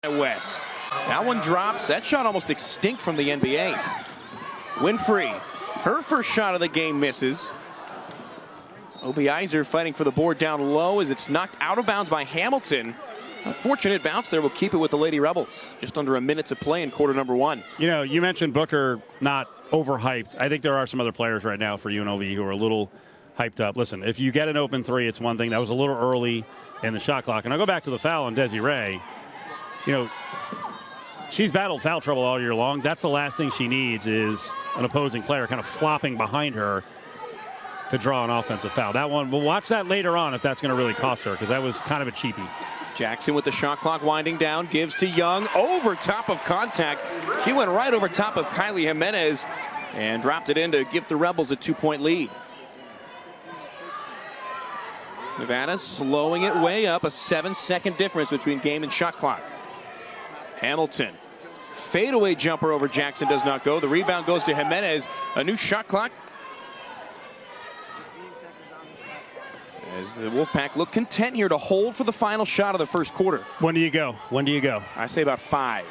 West. That one drops. That shot almost extinct from the NBA. Winfrey, her first shot of the game misses. Obiizer fighting for the board down low as it's knocked out of bounds by Hamilton. Unfortunate bounce there. Will keep it with the Lady Rebels. Just under a minute to play in quarter number one. You know, you mentioned Booker not overhyped. I think there are some other players right now for UNLV who are a little hyped up. Listen, if you get an open three, it's one thing. That was a little early in the shot clock. And I'll go back to the foul on Desiree. You know, she's battled foul trouble all year long. That's the last thing she needs is an opposing player kind of flopping behind her to draw an offensive foul. That one, we'll watch that later on if that's going to really cost her, because that was kind of a cheapie. Jackson with the shot clock winding down, gives to Young, over top of contact. She went right over top of Kylie Jimenez and dropped it in to give the Rebels a 2-point lead. Nevada slowing it way up, a 7-second difference between game and shot clock. Hamilton, fadeaway jumper over Jackson does not go. The rebound goes to Jimenez. A new shot clock. As the Wolfpack look content here to hold for the final shot of the first quarter. When do you go? When do you go? I say about 5.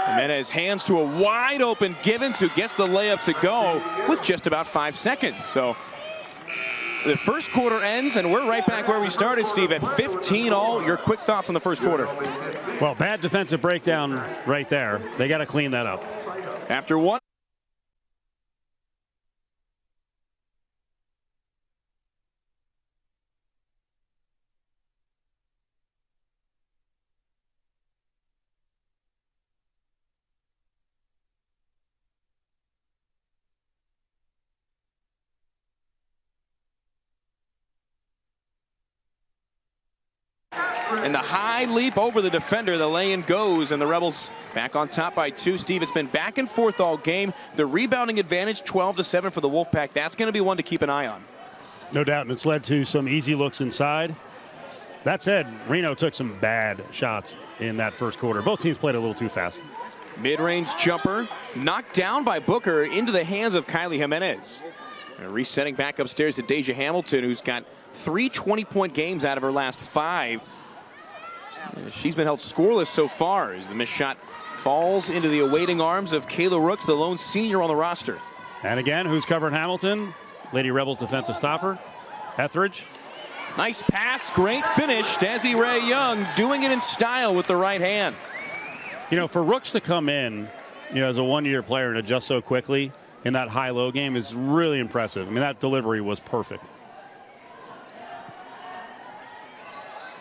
Jimenez hands to a wide open Gibbons, who gets the layup to go with just about 5 seconds. So the first quarter ends, and we're right back where we started, Steve, at 15 all. Your quick thoughts on the first quarter? Well, bad defensive breakdown right there. They got to clean that up. After one. And the high leap over the defender, the lay-in goes, and the Rebels back on top by 2. Steve, it's been back and forth all game. The rebounding advantage, 12-7 for the Wolfpack. That's going to be one to keep an eye on. No doubt, and it's led to some easy looks inside. That said, Reno took some bad shots in that first quarter. Both teams played a little too fast. Mid-range jumper, knocked down by Booker into the hands of Kylie Jimenez. And resetting back upstairs to Deja Hamilton, who's got 3 20-point games out of her last 5. She's been held scoreless so far as the missed shot falls into the awaiting arms of Kayla Rooks, the lone senior on the roster. And again, who's covering Hamilton? Lady Rebels defensive stopper, Etheridge. Nice pass, great finish. Desiree Young doing it in style with the right hand. You know, for Rooks to come in, you know, as a one-year player and adjust so quickly in that high-low game is really impressive. I mean, that delivery was perfect.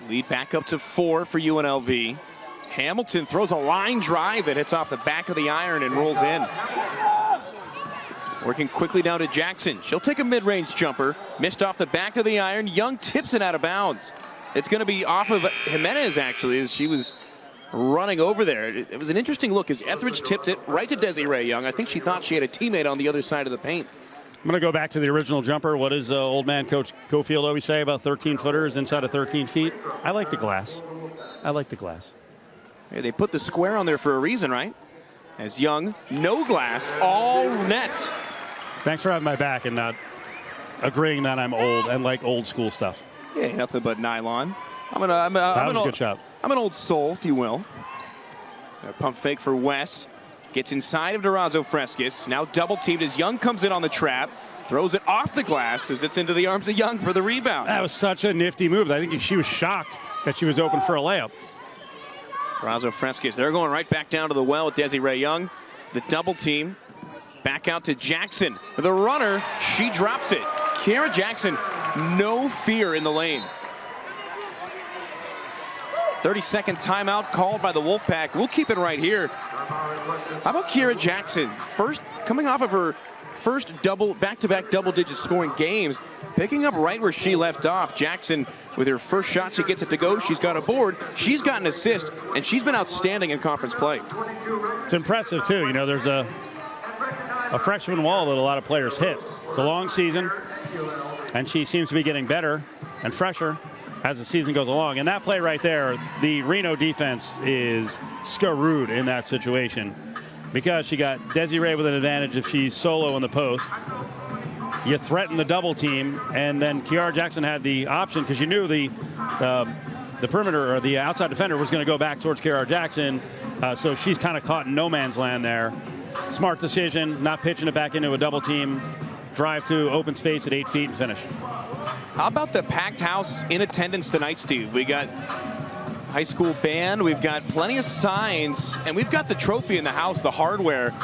Lead back up to 4 for UNLV. Hamilton throws a line drive that hits off the back of the iron and rolls in. Working quickly down to Jackson. She'll take a mid-range jumper. Missed off the back of the iron. Young tips it out of bounds. It's going to be off of Jimenez, actually, as she was running over there. It was an interesting look as Etheridge tipped it right to Desiree Young. I think she thought she had a teammate on the other side of the paint. I'm going to go back to the original jumper. What does old man Coach Cofield always say about 13-footers inside of 13 feet? I like the glass. I like the glass. Yeah, they put the square on there for a reason, right? As Young, no glass, all net. Thanks for having my back and not agreeing that I'm old and like old school stuff. Yeah, nothing but nylon. That was a good shot. I'm an old soul, if you will. A pump fake for West. Gets inside of Durazo Frescas. Now double teamed as Young comes in on the trap. Throws it off the glass as it's into the arms of Young for the rebound. That was such a nifty move. I think she was shocked that she was open for a layup. Durazo Frescas, they're going right back down to the well with Desiree Young. The double team. Back out to Jackson. The runner, she drops it. Kiara Jackson, no fear in the lane. 30-second timeout called by the Wolfpack. We'll keep it right here. How about Kiara Jackson? First, coming off of her first back-to-back double-digit scoring games, picking up right where she left off. Jackson, with her first shot, she gets it to go. She's got a board. She's got an assist, and she's been outstanding in conference play. It's impressive, too. You know, there's a freshman wall that a lot of players hit. It's a long season, and she seems to be getting better and fresher as the season goes along. And that play right there, the Reno defense is screwed in that situation because she got Desiree with an advantage if she's solo in the post. You threaten the double team, and then Kiara Jackson had the option because you knew the the perimeter or the outside defender was going to go back towards Kiara Jackson. So she's kind of caught in no man's land there. Smart decision, not pitching it back into a double team. Drive to open space at 8 feet and finish. How about the packed house in attendance tonight, Steve? We got high school band, we've got plenty of signs, and we've got the trophy in the house, the hardware.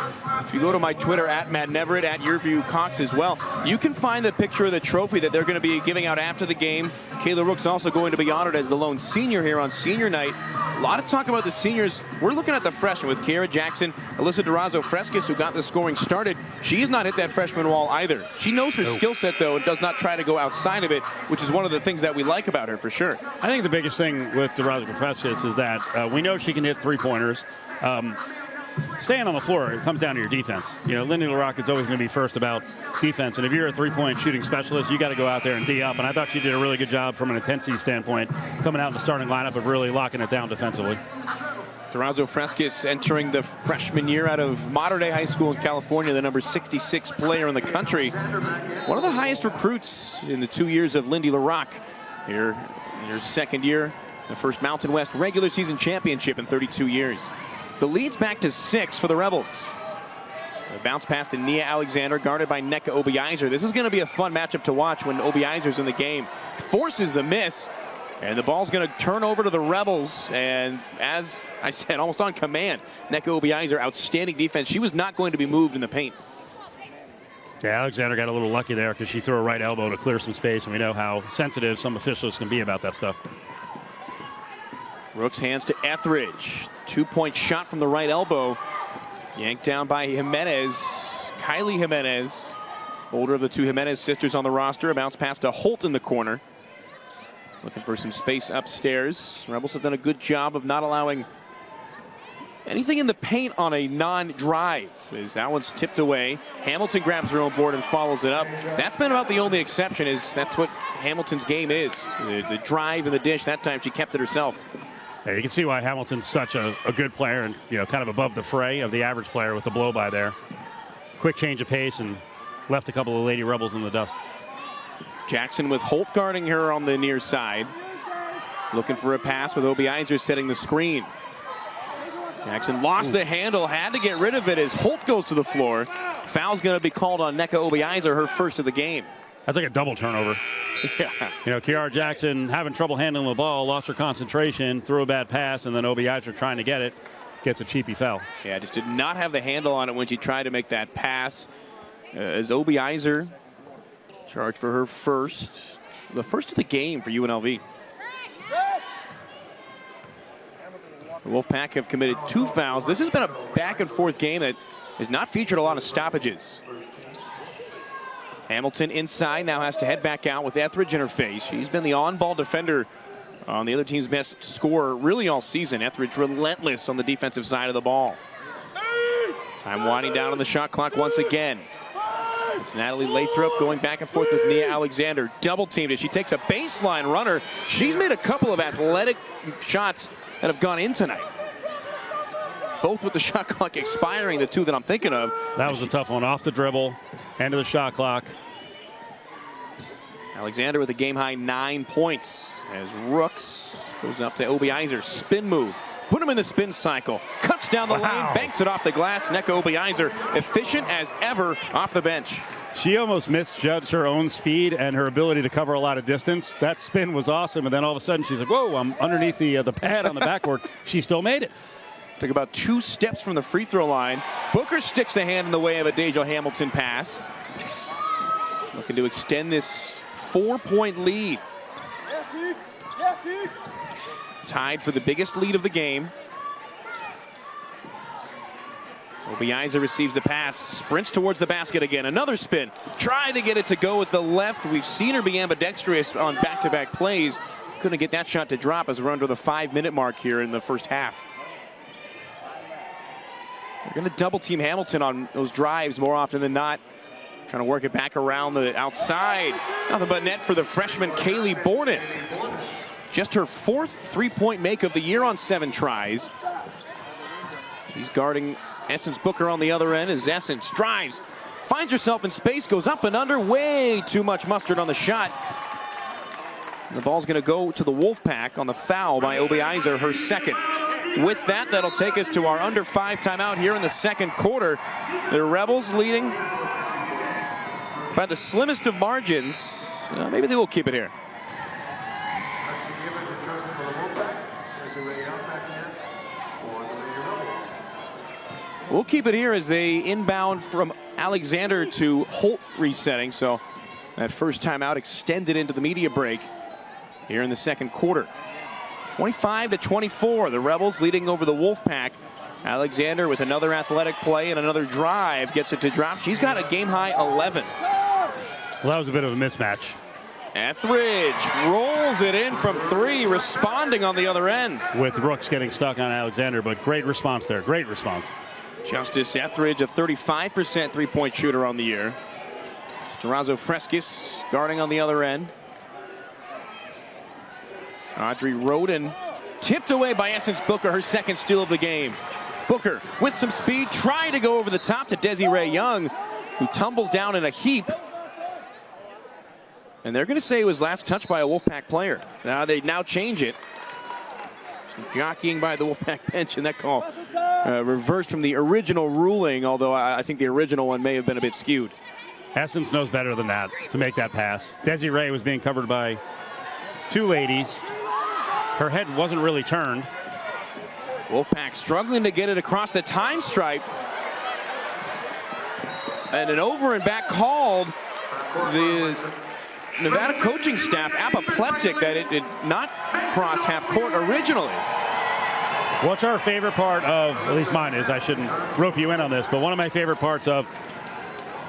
If you go to my Twitter, at Matt Neverett, at YourViewCox as well, you can find the picture of the trophy that they're going to be giving out after the game. Kayla Rook's also going to be honored as the lone senior here on senior night. A lot of talk about the seniors. We're looking at the freshmen with Kiara Jackson, Alyssa Durazo-Frescas, who got the scoring started. She's not hit that freshman wall either. She knows her skill set, though, and does not try to go outside of it, which is one of the things that we like about her for sure. I think the biggest thing with Durazo-Frescas is that we know she can hit three-pointers. Staying on the floor, it comes down to your defense. You know, Lindy LaRocque is always going to be first about defense, and if you're a three-point shooting specialist, you got to go out there and D up, and I thought she did a really good job from an intensity standpoint, coming out in the starting lineup of really locking it down defensively. Durazo-Frescas entering the freshman year out of Mater Dei High School in California, the number 66 player in the country. One of the highest recruits in the 2 years of Lindy LaRocque. Here in your second year, the first Mountain West regular season championship in 32 years. The lead's back to 6 for the Rebels. A bounce pass to Nia Alexander, guarded by Nneka Obiaizer. This is going to be a fun matchup to watch when Obiaizer's in the game. Forces the miss, and the ball's going to turn over to the Rebels. And as I said, almost on command, Nneka Obiaizer, outstanding defense. She was not going to be moved in the paint. Yeah, Alexander got a little lucky there because she threw a right elbow to clear some space, and we know how sensitive some officials can be about that stuff. Rooks hands to Etheridge. 2-point shot from the right elbow. Yanked down by Jimenez. Kylie Jimenez, older of the two Jimenez sisters on the roster. A bounce pass to Holt in the corner. Looking for some space upstairs. Rebels have done a good job of not allowing anything in the paint on a non-drive. As that one's tipped away. Hamilton grabs her own board and follows it up. That's been about the only exception. That's what Hamilton's game is. The drive and the dish. That time she kept it herself. Yeah, you can see why Hamilton's such a good player and, you know, kind of above the fray of the average player with the blow-by there. Quick change of pace and left a couple of Lady Rebels in the dust. Jackson with Holt guarding her on the near side. Looking for a pass with Obiaizer setting the screen. Jackson lost the handle, had to get rid of it as Holt goes to the floor. Foul's going to be called on Nneka Obiaizer, her first of the game. That's like a double turnover. Yeah. You know, Kiara Jackson having trouble handling the ball, lost her concentration, threw a bad pass, and then Obiaizer trying to get it, gets a cheapy foul. Yeah, just did not have the handle on it when she tried to make that pass. As Obiaizer charged for her first, the first of the game for UNLV. The Wolfpack have committed 2 fouls. This has been a back-and-forth game that has not featured a lot of stoppages. Hamilton inside, now has to head back out with Etheridge in her face. She's been the on-ball defender on the other team's best scorer really all season. Etheridge relentless on the defensive side of the ball. Time winding down on the shot clock once again. It's Natalie Lathrop going back and forth with Nia Alexander. Double teamed as she takes a baseline runner. She's made a couple of athletic shots that have gone in tonight. Both with the shot clock expiring, the two that I'm thinking of. That was a tough one. Off the dribble, end of the shot clock. Alexander with a game-high 9 points as Rooks goes up to Obiaizer. Spin move. Put him in the spin cycle. Cuts down the lane, banks it off the glass. Nneka Obiaizer, efficient as ever off the bench. She almost misjudged her own speed and her ability to cover a lot of distance. That spin was awesome, and then all of a sudden she's like, whoa, I'm underneath the pad on the backboard. She still made it. Took about 2 steps from the free throw line. Booker sticks the hand in the way of a Deja Hamilton pass. Looking to extend this 4-point lead. Tied for the biggest lead of the game. Obiaizer receives the pass, sprints towards the basket again. Another spin, trying to get it to go with the left. We've seen her be ambidextrous on back-to-back plays. Couldn't get that shot to drop as we're under the 5-minute mark here in the first half. We're going to double-team Hamilton on those drives more often than not. Trying to work it back around the outside. Nothing but net for the freshman Kaylee Borden. Just her 4th 3-point make of the year on 7 tries. She's guarding Essence Booker on the other end as Essence drives, finds herself in space, goes up and under, way too much mustard on the shot. The ball's going to go to the Wolfpack on the foul by Obiaizer, her second. With that, that'll take us to our under 5 timeout here in the second quarter. The Rebels leading by the slimmest of margins. Maybe they will keep it here. We'll keep it here as they inbound from Alexander to Holt resetting. So that first timeout extended into the media break here in the second quarter. 25-24, the Rebels leading over the Wolfpack. Alexander with another athletic play and another drive gets it to drop. She's got a game-high 11. Well, that was a bit of a mismatch. Etheridge rolls it in from 3, responding on the other end. With Rooks getting stuck on Alexander, but great response there. Great response. Justice Etheridge, a 35% three-point shooter on the year. Durazo Freskis guarding on the other end. Audrey Roden tipped away by Essence Booker, her second steal of the game. Booker with some speed, trying to go over the top to Desiree Young, who tumbles down in a heap. And they're going to say it was last touched by a Wolfpack player. Now they change it. Some jockeying by the Wolfpack bench, and that call reversed from the original ruling, although I think the original one may have been a bit skewed. Essence knows better than that to make that pass. Desiree was being covered by 2 ladies. Her head wasn't really turned. Wolfpack struggling to get it across the time stripe. And an over and back called. The Nevada coaching staff apoplectic that it did not cross half court originally. What's our favorite part of, at least mine is, I shouldn't rope you in on this, but one of my favorite parts of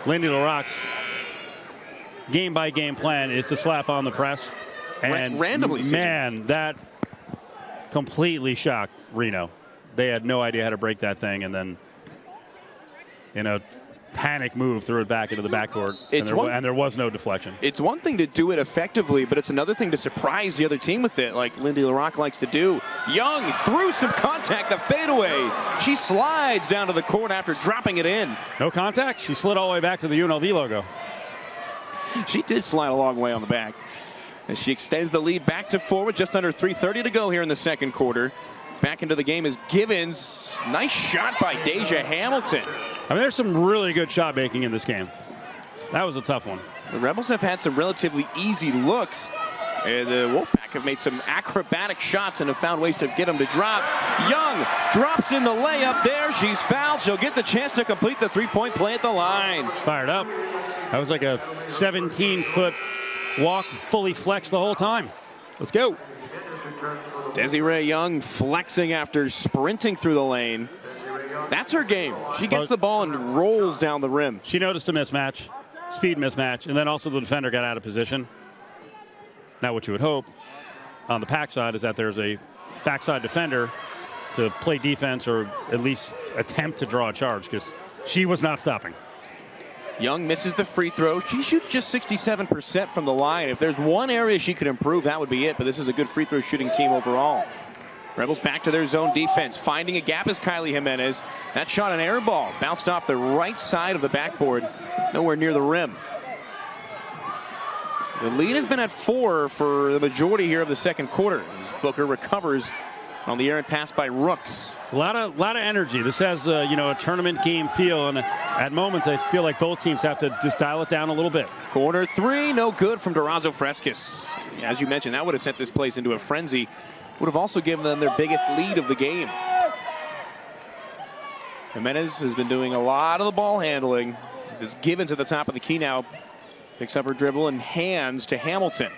Lindy LaRocque's game-by-game plan is to slap on the press. And randomly, man, that completely shocked They had no idea how to break that thing, and then in a panic move threw it back into the backcourt, and there was no deflection. It's one thing to do it effectively, but it's another thing to surprise the other team with it, like Lindy LaRocque likes to do. Young through some contact, the fadeaway. She slides down to the court after dropping it in. No contact? She slid all the way back to the UNLV logo. She did slide a long way on the back. As she extends the lead back to 4 with just under 3:30 to go here in the second quarter. Back into the game is Givens. Nice shot by Deja Hamilton. I mean, there's some really good shot making in this game. That was a tough one. The Rebels have had some relatively easy looks. And the Wolfpack have made some acrobatic shots and have found ways to get them to drop. Young drops in the layup there. She's fouled. She'll get the chance to complete the three-point play at the line. Fired up. That was like a 17-foot walk, fully flexed the whole time. Let's go. Desiree Young flexing after sprinting through the lane. That's her game. She gets the ball and rolls down the rim. She noticed a mismatch, speed mismatch, and then also the defender got out of position. Now what you would hope on the Pack side is that there's a backside defender to play defense or at least attempt to draw a charge, because she was not stopping. Young misses the free throw. She shoots just 67% from the line. If there's one area she could improve, that would be it. But this is a good free throw shooting team overall. Rebels back to their zone defense. Finding a gap is Kylie Jimenez. That shot an air ball. Bounced off the right side of the backboard. Nowhere near the rim. The lead has been at 4 for the majority here of the second quarter. Booker recovers on the errant pass by Rooks. It's a lot of energy. This has a tournament game feel, and at moments I feel like both teams have to just dial it down a little bit. Corner 3, no good from Durazo Freskis. As you mentioned, that would have sent this place into a frenzy. Would have also given them their biggest lead of the game. Jimenez has been doing a lot of the ball handling. It's Givens at the top of the key now. Picks up her dribble and hands to Hamilton.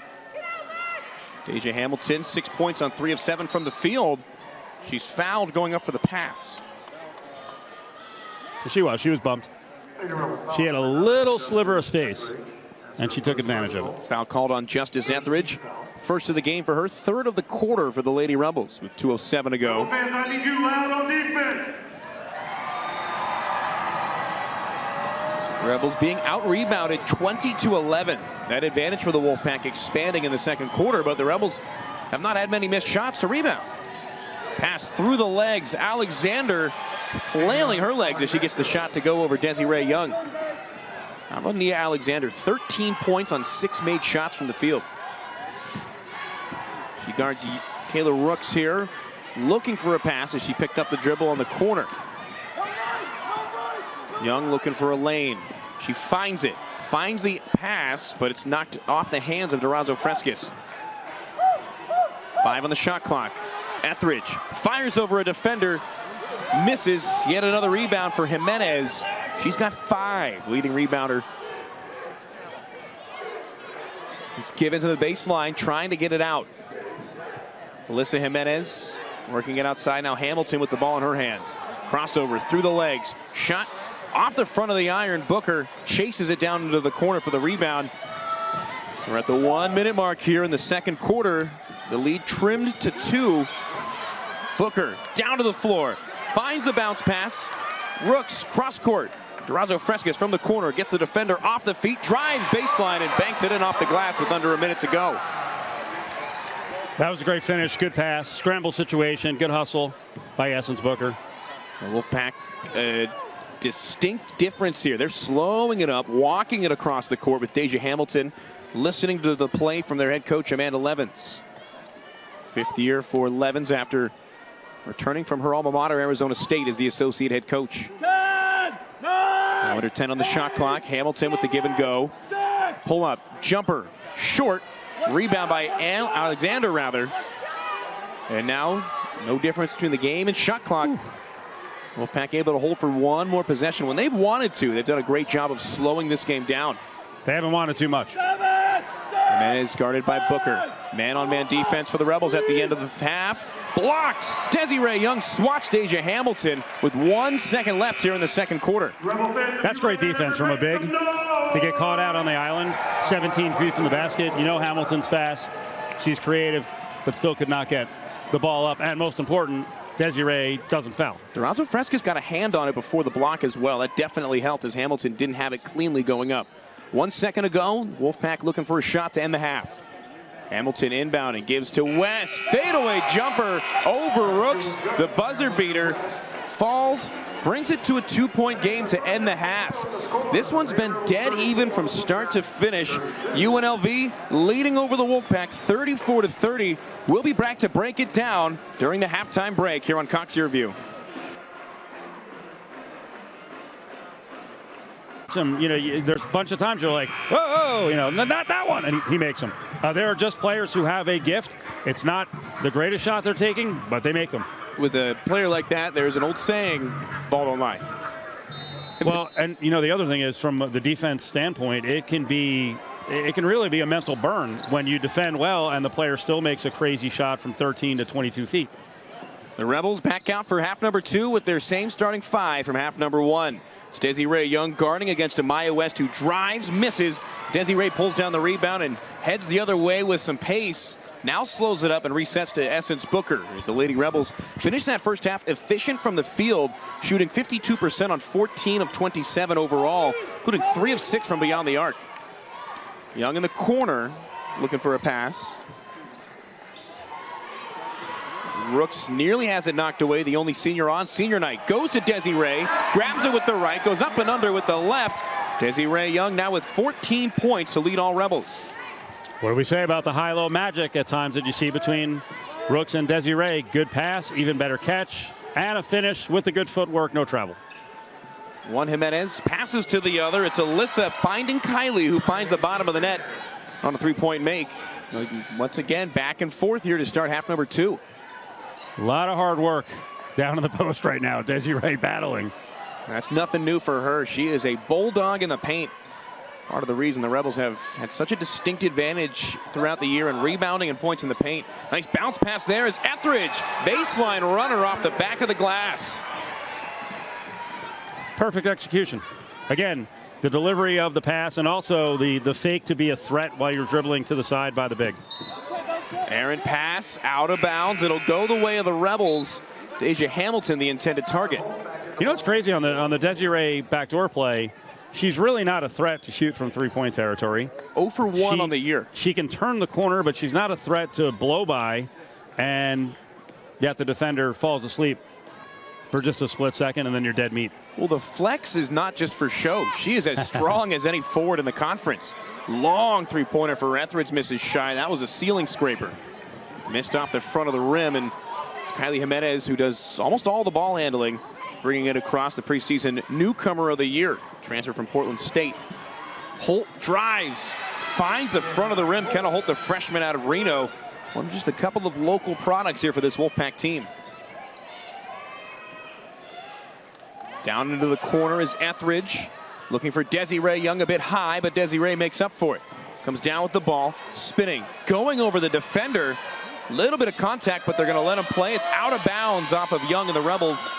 Deja Hamilton, 6 points on 3 of 7 from the field. She's fouled going up for the pass. She was bumped. She had a little sliver of space, and she took advantage of it. Foul called on Justice Etheridge. First of the game for her, third of the quarter for the Lady Rebels with 2:07 to go. Fans, I need you loud on defense. Rebels being out-rebounded 20-11. That advantage for the Wolfpack expanding in the second quarter, but the Rebels have not had many missed shots to rebound. Pass through the legs. Alexander flailing her legs as she gets the shot to go over Desiree Young. How about Nia Alexander? 13 points on 6 made shots from the field. guards Kayla Rooks here, looking for a pass as she picked up the dribble on the corner. Young looking for a lane. She finds it. Finds the pass, but it's knocked off the hands of Durazo Frescas. 5 on the shot clock. Etheridge fires over a defender. Misses. Yet another rebound for Jimenez. She's got 5. Leading rebounder. It's given to the baseline, trying to get it out. Alyssa Jimenez working it outside. Now Hamilton with the ball in her hands. Crossover through the legs. Shot off the front of the iron. Booker chases it down into the corner for the rebound. So we're at the 1-minute mark here in the second quarter. The lead trimmed to 2. Booker down to the floor. Finds the bounce pass. Rooks cross court. Durazo Frescas from the corner gets the defender off the feet, drives baseline and banks it in off the glass with under a minute to go. That was a great finish. Good pass. Scramble situation. Good hustle by Essence Booker. The Wolfpack, a distinct difference here. They're slowing it up, walking it across the court with Deja Hamilton, listening to the play from their head coach, Amanda Levens. 5th year for Levens after returning from her alma mater, Arizona State, as the associate head coach. Now under 10 on the shot clock. Hamilton with the give and go. Pull up, jumper, short. Rebound by Alexander, rather. And now, no difference between the game and shot clock. Wolfpack able to hold for one more possession when they've wanted to. They've done a great job of slowing this game down. They haven't wanted too much. Jimenez guarded by Booker. Man-on-man defense for the Rebels at the end of the half. Blocked. Desiree Young swatched Deja Hamilton with 1 second left here in the second quarter. That's great defense from a big to get caught out on the island. 17 feet from the basket. You know Hamilton's fast. She's creative, but still could not get the ball up. And most important, Desiree doesn't foul. Durazo Frescas got a hand on it before the block as well. That definitely helped as Hamilton didn't have it cleanly going up. 1 second ago, Wolfpack looking for a shot to end the half. Hamilton inbound and gives to West. Fadeaway jumper over Rooks. The buzzer beater falls, brings it to a 2-point game to end the half. This one's been dead even from start to finish. UNLV leading over the Wolfpack 34-30. We'll be back to break it down during the halftime break here on Cox Your View. There's a bunch of times you're like, whoa, not that one, and he makes them. There are just players who have a gift. It's not the greatest shot they're taking, but they make them. With a player like that, there's an old saying, ball don't lie. Well, and the other thing is, from the defense standpoint, it can really be a mental burn when you defend well and the player still makes a crazy shot from 13 to 22 feet. The Rebels back out for half number 2 with their same starting 5 from half number 1. It's Desiree Young guarding against Amaya West, who drives, misses. Desiree pulls down the rebound and heads the other way with some pace. Now slows it up and resets to Essence Booker as the Lady Rebels finish that first half efficient from the field, shooting 52% on 14 of 27 overall, including 3 of 6 from beyond the arc. Young in the corner looking for a pass. Rooks nearly has it knocked away. The only senior on senior night goes to Desiree, grabs it with the right, goes up and under with the left. Desiree Young now with 14 points to lead all Rebels. What do we say about the high-low magic at times that you see between Rooks and Desiree? Good pass, even better catch, and a finish with the good footwork, no travel. One Jimenez passes to the other. It's Alyssa finding Kylie, who finds the bottom of the net on a 3-point make. Once again, back and forth here to start half number 2. A lot of hard work down in the post right now. Desiree battling. That's nothing new for her. She is a bulldog in the paint. Part of the reason the Rebels have had such a distinct advantage throughout the year in rebounding and points in the paint. Nice bounce pass there is Etheridge. Baseline runner off the back of the glass. Perfect execution. Again, the delivery of the pass and also the fake to be a threat while you're dribbling to the side by the big. Aaron pass out of bounds. It'll go the way of the Rebels. Deja Hamilton, the intended target. You know what's crazy on the Desiree backdoor play? She's really not a threat to shoot from 3-point territory. 0 for 1 on the year. She can turn the corner, but she's not a threat to blow by, and yet the defender falls asleep for just a split second, and then you're dead meat. Well, the flex is not just for show. She is as strong as any forward in the conference. Long 3-pointer for Etheridge, misses shy. That was a ceiling scraper. Missed off the front of the rim, and it's Kylie Jimenez who does almost all the ball handling, bringing it across the preseason newcomer of the year, transfer from Portland State. Holt drives, finds the front of the rim. Kenna Holt, the freshman out of Reno. One of just a couple of local products here for this Wolfpack team. Down into the corner is Etheridge, looking for Desiree Young, a bit high, but Desiree makes up for it. Comes down with the ball, spinning, going over the defender. Little bit of contact, but they're going to let him play. It's out of bounds off of Young and the Rebels.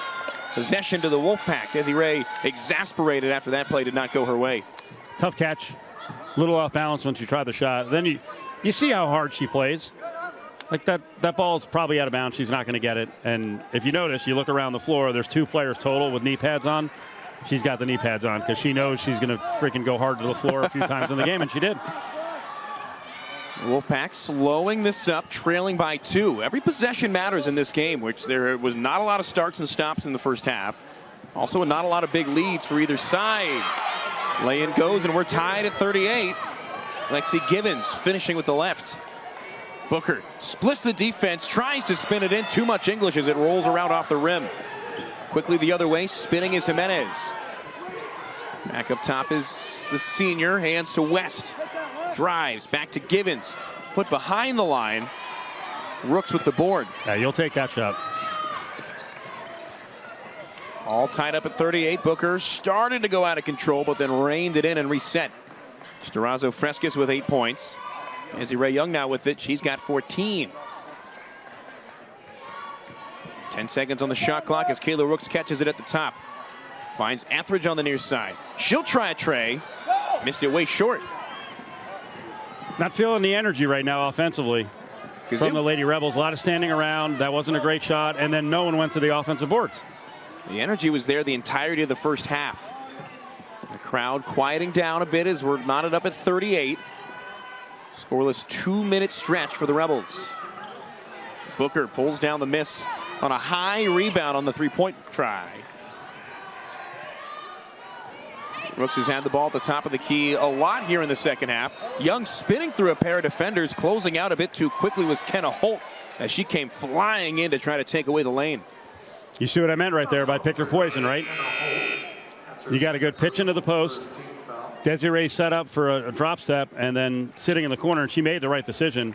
Possession to the Wolfpack. Desiree exasperated after that play did not go her way. Tough catch. Little off balance when she tried the shot. Then you see how hard she plays. Like that ball is probably out of bounds. She's not going to get it. And if you notice, you look around the floor, there's 2 players total with knee pads on. She's got the knee pads on because she knows she's going to freaking go hard to the floor a few times in the game, and she did. Wolfpack slowing this up, trailing by 2. Every possession matters in this game, which there was not a lot of starts and stops in the first half. Also not a lot of big leads for either side. Lay-in goes, and we're tied at 38. Lexi Givens finishing with the left. Booker splits the defense, tries to spin it in. Too much English as it rolls around off the rim. Quickly the other way, spinning is Jimenez. Back up top is the senior, hands to West. Drives, back to Givens. Foot behind the line. Rooks with the board. Yeah, you'll take that shot. All tied up at 38. Booker started to go out of control, but then reined it in and reset. Storazzo Frescas with 8 points. Desiree Young now with it. She's got 14. 10 seconds on the shot clock as Kayla Rooks catches it at the top. Finds Etheridge on the near side. She'll try a tray. Missed it way short. Not feeling the energy right now offensively from the Lady Rebels. A lot of standing around. That wasn't a great shot. And then no one went to the offensive boards. The energy was there the entirety of the first half. The crowd quieting down a bit as we're knotted up at 38. Scoreless 2-minute stretch for the Rebels. Booker pulls down the miss on a high rebound on the 3-point try. Rooks has had the ball at the top of the key a lot here in the second half. Young spinning through a pair of defenders, closing out a bit too quickly was Kenna Holt as she came flying in to try to take away the lane. You see what I meant right there by pick your poison, right? You got a good pitch into the post. Desiree set up for a drop step, and then sitting in the corner, and she made the right decision,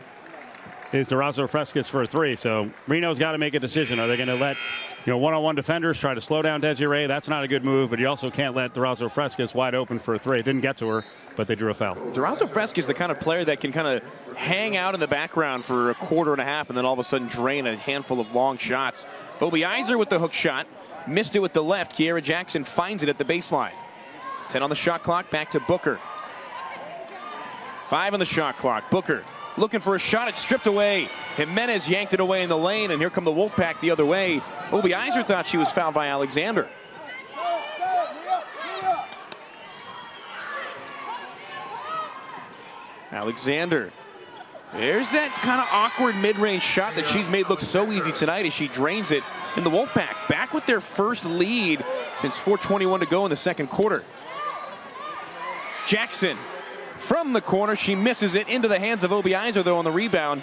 is Storazzo Frescas for a 3. So Reno's got to make a decision. Are they going to let one-on-one defenders try to slow down Desiree? That's not a good move, but you also can't let Storazzo Frescas wide open for a 3. It didn't get to her, but they drew a foul. Storazzo Frescas is the kind of player that can kind of hang out in the background for a quarter and a half and then all of a sudden drain a handful of long shots. Obiizer with the hook shot. Missed it with the left. Kiera Jackson finds it at the baseline. 10 on the shot clock, back to Booker. 5 on the shot clock. Booker looking for a shot. It's stripped away. Jimenez yanked it away in the lane, and here come the Wolfpack the other way. Obiizer thought she was fouled by Alexander. Alexander. There's that kind of awkward mid-range shot that she's made look so easy tonight as she drains it. And the Wolfpack back with their first lead since 4:21 to go in the second quarter. Jackson from the corner. She misses it into the hands of Obiizer, though, on the rebound.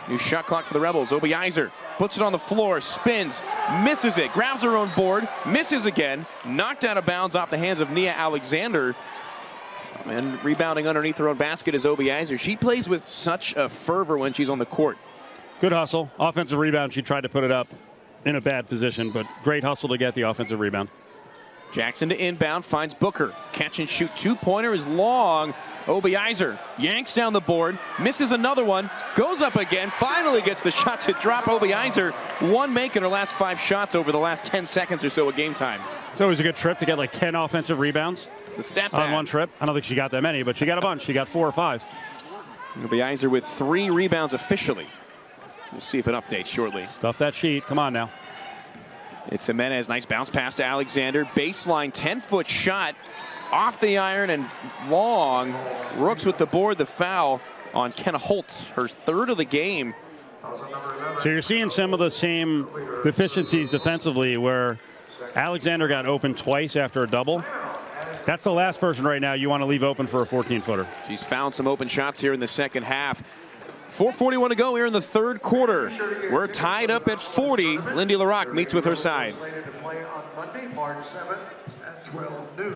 New shot clock for the Rebels. Obiizer puts it on the floor, spins, misses it, grabs her own board, misses again, knocked out of bounds off the hands of Nia Alexander. And rebounding underneath her own basket is Obiizer. She plays with such a fervor when she's on the court. Good hustle. Offensive rebound. She tried to put it up in a bad position, but great hustle to get the offensive rebound. Jackson to inbound, finds Booker. Catch and shoot 2-pointer is long. Obiizer yanks down the board, misses another one, goes up again, finally gets the shot to drop. Obiizer, one make in her last 5 shots over the last 10 seconds or so of game time. It's always a good trip to get like 10 offensive rebounds the stat on one trip. I don't think she got that many, but she got a bunch. She got 4 or 5. Obiizer with 3 rebounds officially. We'll see if it updates shortly. Stuff that sheet. Come on now. It's Jimenez. Nice bounce pass to Alexander. Baseline 10-foot shot off the iron and long. Rooks with the board. The foul on Kenna Holt, her 3rd of the game. So you're seeing some of the same deficiencies defensively where Alexander got open twice after a double. That's the last person right now you want to leave open for a 14-footer. She's found some open shots here in the second half. 4:41 to go here in the third quarter. We're tied up at 40. Lindy La Rocque meets with her side. Slated to play on Monday, March 7th at 12 noon.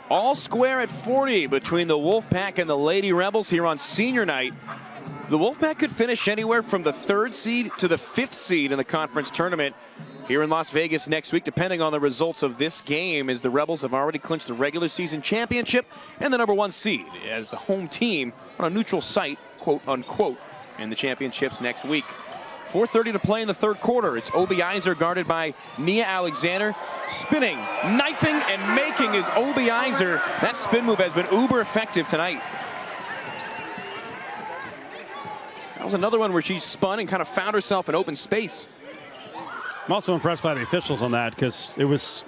All square at 40 between the Wolfpack and the Lady Rebels here on senior night. The Wolfpack could finish anywhere from the 3rd seed to the 5th seed in the conference tournament here in Las Vegas next week, depending on the results of this game, as the Rebels have already clinched the regular season championship and the #1 seed as the home team on a neutral site, quote unquote, in the championships next week. 4:30 to play in the third quarter. It's Obi Iser guarded by Nia Alexander. Spinning, knifing, and making is Obi Iser. That spin move has been uber effective tonight. That was another one where she spun and kind of found herself in open space. I'm also impressed by the officials on that because it was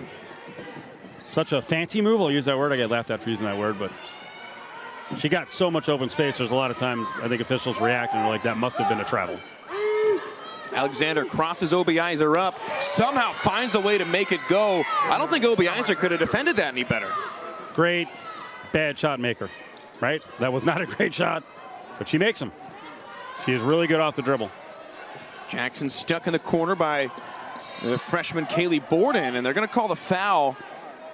such a fancy move. I'll use that word. I get laughed at for using that word, but she got so much open space. There's a lot of times I think officials react and are like, that must have been a travel. Alexander crosses Obi Iser up, somehow finds a way to make it go. I don't think Obi Iser could have defended that any better. Great, bad shot maker, right? That was not a great shot, but she makes them. She is really good off the dribble. Jackson stuck in the corner by the freshman Kaylee Borden, and they're going to call the foul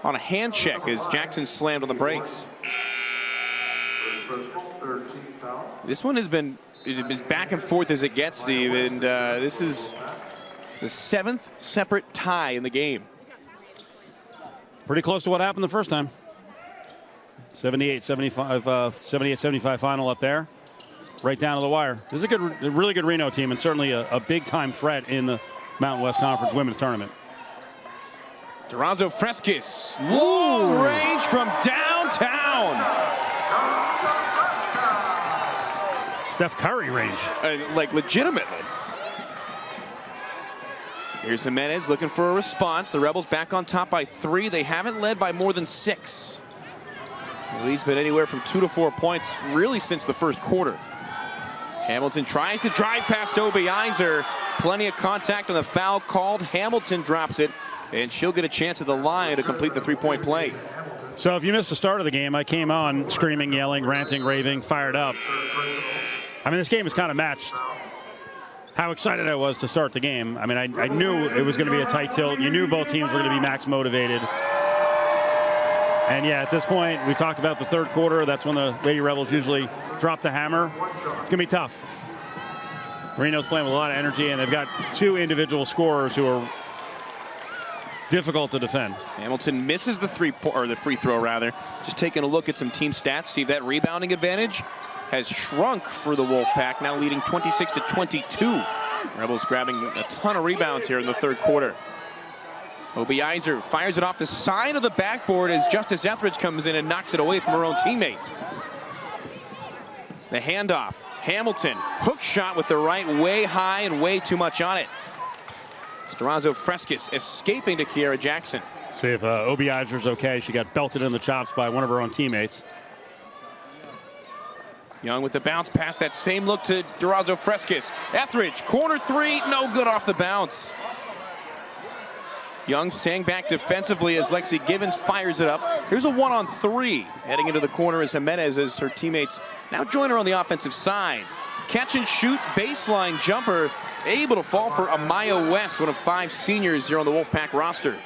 on a hand check as Jackson slammed on the brakes. This one has been as back and forth as it gets, Steve, and this is the 7th separate tie in the game. Pretty close to what happened the first time. 78-75 final up there. Right down to the wire. This is a really good Reno team, and certainly a big-time threat in the Mountain West Conference Women's Tournament. Durazo Fresquez, long range from downtown. Steph Curry range. Like legitimately. Here's Jimenez looking for a response. The Rebels back on top by 3. They haven't led by more than 6. The lead's been anywhere from 2 to 4 points really since the first quarter. Hamilton tries to drive past Obi Iser. Plenty of contact on the foul called. Hamilton drops it, and she'll get a chance at the line to complete the 3-point play. So if you missed the start of the game, I came on screaming, yelling, ranting, raving, fired up. I mean, this game is kind of matched how excited I was to start the game. I mean, I knew it was going to be a tight tilt. You knew both teams were going to be max motivated. And yeah, at this point, we talked about the third quarter. That's when the Lady Rebels usually drop the hammer. It's going to be tough. Reno's playing with a lot of energy, and they've got 2 individual scorers who are difficult to defend. Hamilton misses the free throw rather. Just taking a look at some team stats. See that rebounding advantage has shrunk for the Wolfpack, now leading 26-22. Rebels grabbing a ton of rebounds here in the third quarter. Obi Iser fires it off the side of the backboard as Justice Etheridge comes in and knocks it away from her own teammate. The handoff. Hamilton, hook shot with the right, way high and way too much on it. Durazo Fresquez escaping to Kiera Jackson. See if Obi Iser's okay. She got belted in the chops by one of her own teammates. Young with the bounce pass, that same look to Durazo Freskis. Etheridge, corner three, no good off the bounce. Young staying back defensively as Lexi Givens fires it up. Here's a 1-on-3. Heading into the corner is Jimenez as her teammates now join her on the offensive side. Catch and shoot baseline jumper, able to fall for Amaya West, one of 5 seniors here on the Wolfpack roster.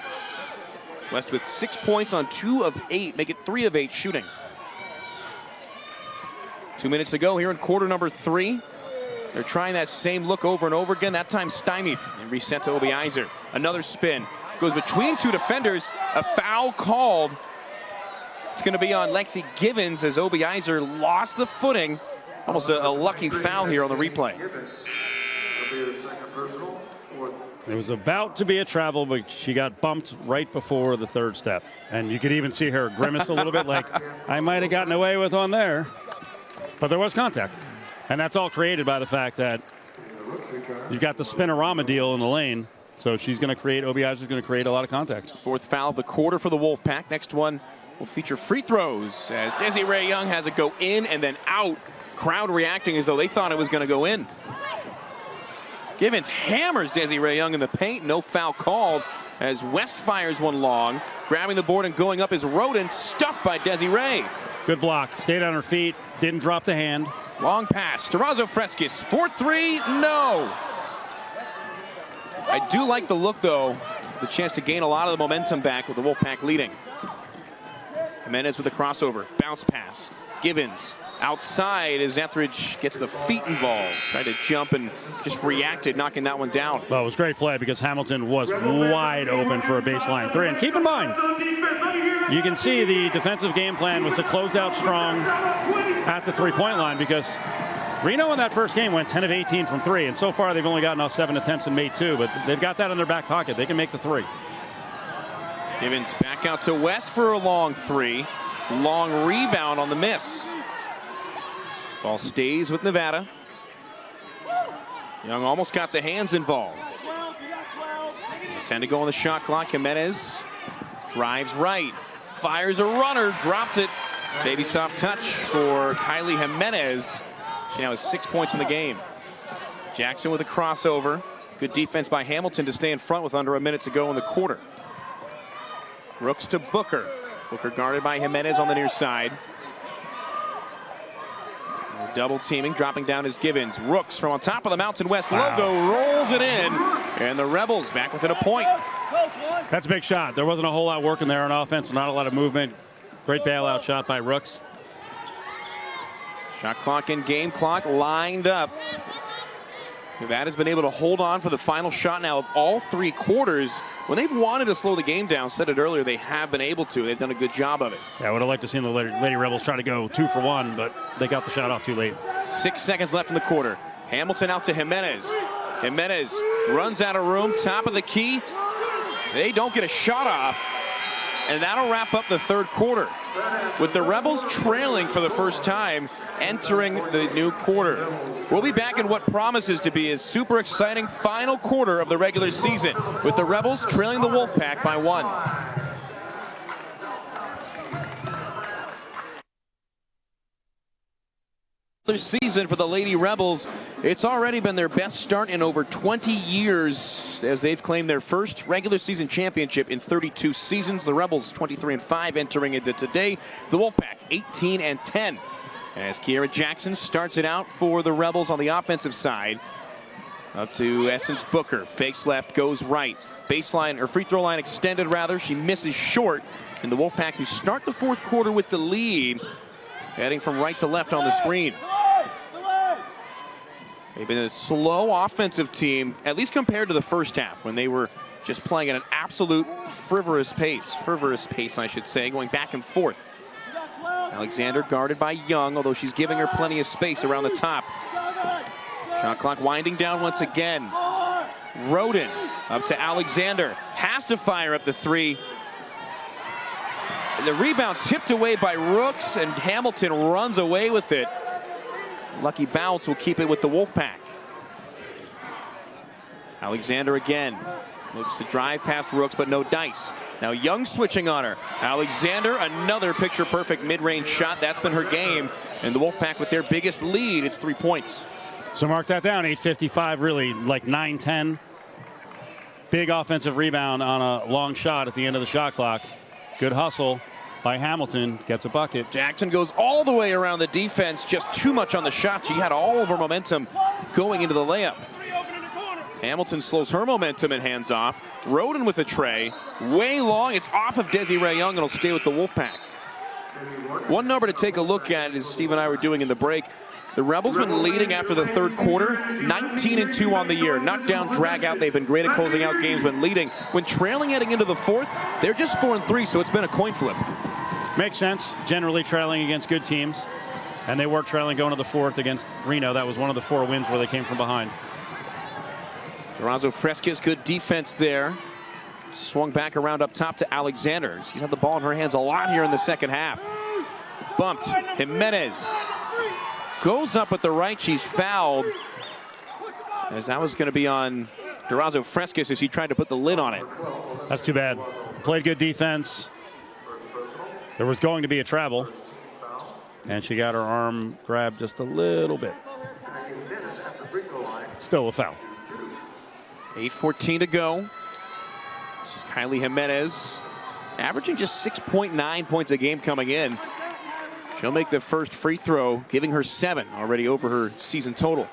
West with 6 points on 2 of 8, make it 3 of 8 shooting. 2 minutes to go here in quarter number 3. They're trying that same look over and over again, that time stymied. And reset to Obiizer. Another spin. Goes between 2 defenders. A foul called. It's going to be on Lexi Givens as Obiizer lost the footing. Almost a lucky foul here on the replay. It was about to be a travel, but she got bumped right before the 3rd step. And you could even see her grimace a little bit like, I might have gotten away with one there. But there was contact. And that's all created by the fact that you've got the spinorama deal in the lane. So she's going to create, Obiizer's going to create a lot of contact. 4th foul of the quarter for the Wolfpack. Next one will feature free throws as Desiree Young has it go in and then out. Crowd reacting as though they thought it was going to go in. Givens hammers Desiree Young in the paint. No foul called as West fires one long. Grabbing the board and going up is Roden, stuffed by Desiree. Good block. Stayed on her feet. Didn't drop the hand. Long pass. Durazo Freskis. 4-3. No. I do like the look, though. The chance to gain a lot of the momentum back with the Wolfpack leading. Jimenez with the crossover. Bounce pass. Givens outside as Etheridge gets the feet involved. Tried to jump and just reacted, knocking that one down. Well, it was great play because Hamilton was wide open for a baseline 3. And keep in mind, you can see the defensive game plan was to close out strong at the 3-point line because Reno in that first game went 10 of 18 from 3. And so far, they've only gotten off 7 attempts and made 2. But they've got that in their back pocket. They can make the 3. Givens back out to West for a long 3. Long rebound on the miss. Ball stays with Nevada. Young almost got the hands involved. 10 to go on the shot clock. Jimenez drives right. Fires a runner. Drops it. Baby soft touch for Kylie Jimenez. She now has 6 points in the game. Jackson with a crossover. Good defense by Hamilton to stay in front with under a minute to go in the quarter. Rooks to Booker. Booker guarded by Jimenez on the near side. Double teaming, dropping down is Givens. Rooks from on top of the Mountain West logo, rolls it in. And the Rebels back within a point. That's a big shot. There wasn't a whole lot working there on offense, not a lot of movement. Great bailout shot by Rooks. Shot clock and game clock lined up. Nevada's been able to hold on for the final shot now of all 3 quarters. When they've wanted to slow the game down, said it earlier, they have been able to. They've done a good job of it. Yeah, I would have liked to see the Lady Rebels try to go 2 for 1, but they got the shot off too late. 6 seconds left in the quarter. Hamilton out to Jimenez. Jimenez runs out of room, top of the key. They don't get a shot off. And that'll wrap up the 3rd quarter, with the Rebels trailing for the first time entering the new quarter. We'll be back in what promises to be a super exciting final quarter of the regular season, with the Rebels trailing the Wolfpack by 1. Season for the Lady Rebels. It's already been their best start in over 20 years as they've claimed their first regular season championship in 32 seasons. The Rebels 23-5 entering into today. The Wolfpack 18-10. As Kiera Jackson starts it out for the Rebels on the offensive side. Up to Essence Booker. Fakes left, goes right. Baseline, or free throw line extended rather. She misses short. And the Wolfpack, who start the 4th quarter with the lead, heading from right to left on the screen. They've been a slow offensive team, at least compared to the first half, when they were just playing at an absolute frivolous pace, I should say, going back and forth. Alexander guarded by Young, although she's giving her plenty of space around the top. Shot clock winding down once again. Roden up to Alexander, has to fire up the 3. The rebound tipped away by Rooks, and Hamilton runs away with it. Lucky bounce will keep it with the Wolfpack. Alexander again. Looks to drive past Rooks, but no dice. Now Young switching on her. Alexander, another picture-perfect mid-range shot. That's been her game. And the Wolfpack with their biggest lead, it's 3 points. So mark that down, 8:55, really like 9-10. Big offensive rebound on a long shot at the end of the shot clock. Good hustle by Hamilton, gets a bucket. Jackson goes all the way around the defense, just too much on the shot. She had all of her momentum going into the layup. Hamilton slows her momentum and hands off. Roden with a tray, way long. It's off of Desiree Young and will stay with the Wolfpack. One number to take a look at, as Steve and I were doing in the break, the Rebels been leading after the third quarter, 19-2 on the year. Knockdown, drag out. They've been great at closing out games when leading. When trailing heading into the fourth, they're just 4-3, so it's been a coin flip. Makes sense. Generally trailing against good teams. And they were trailing going to the fourth against Reno. That was one of the 4 wins where they came from behind. Durazo Fresquez, good defense there. Swung back around up top to Alexander. She's had the ball in her hands a lot here in the second half. Bumped. Jimenez goes up with the right. She's fouled. As that was going to be on Durazo Fresquez as he tried to put the lid on it. That's too bad. Played good defense. There was going to be a travel. And she got her arm grabbed just a little bit. Still a foul. 8:14 to go. Kylie Jimenez averaging just 6.9 points a game coming in. She'll make the first free throw, giving her 7, already over her season total.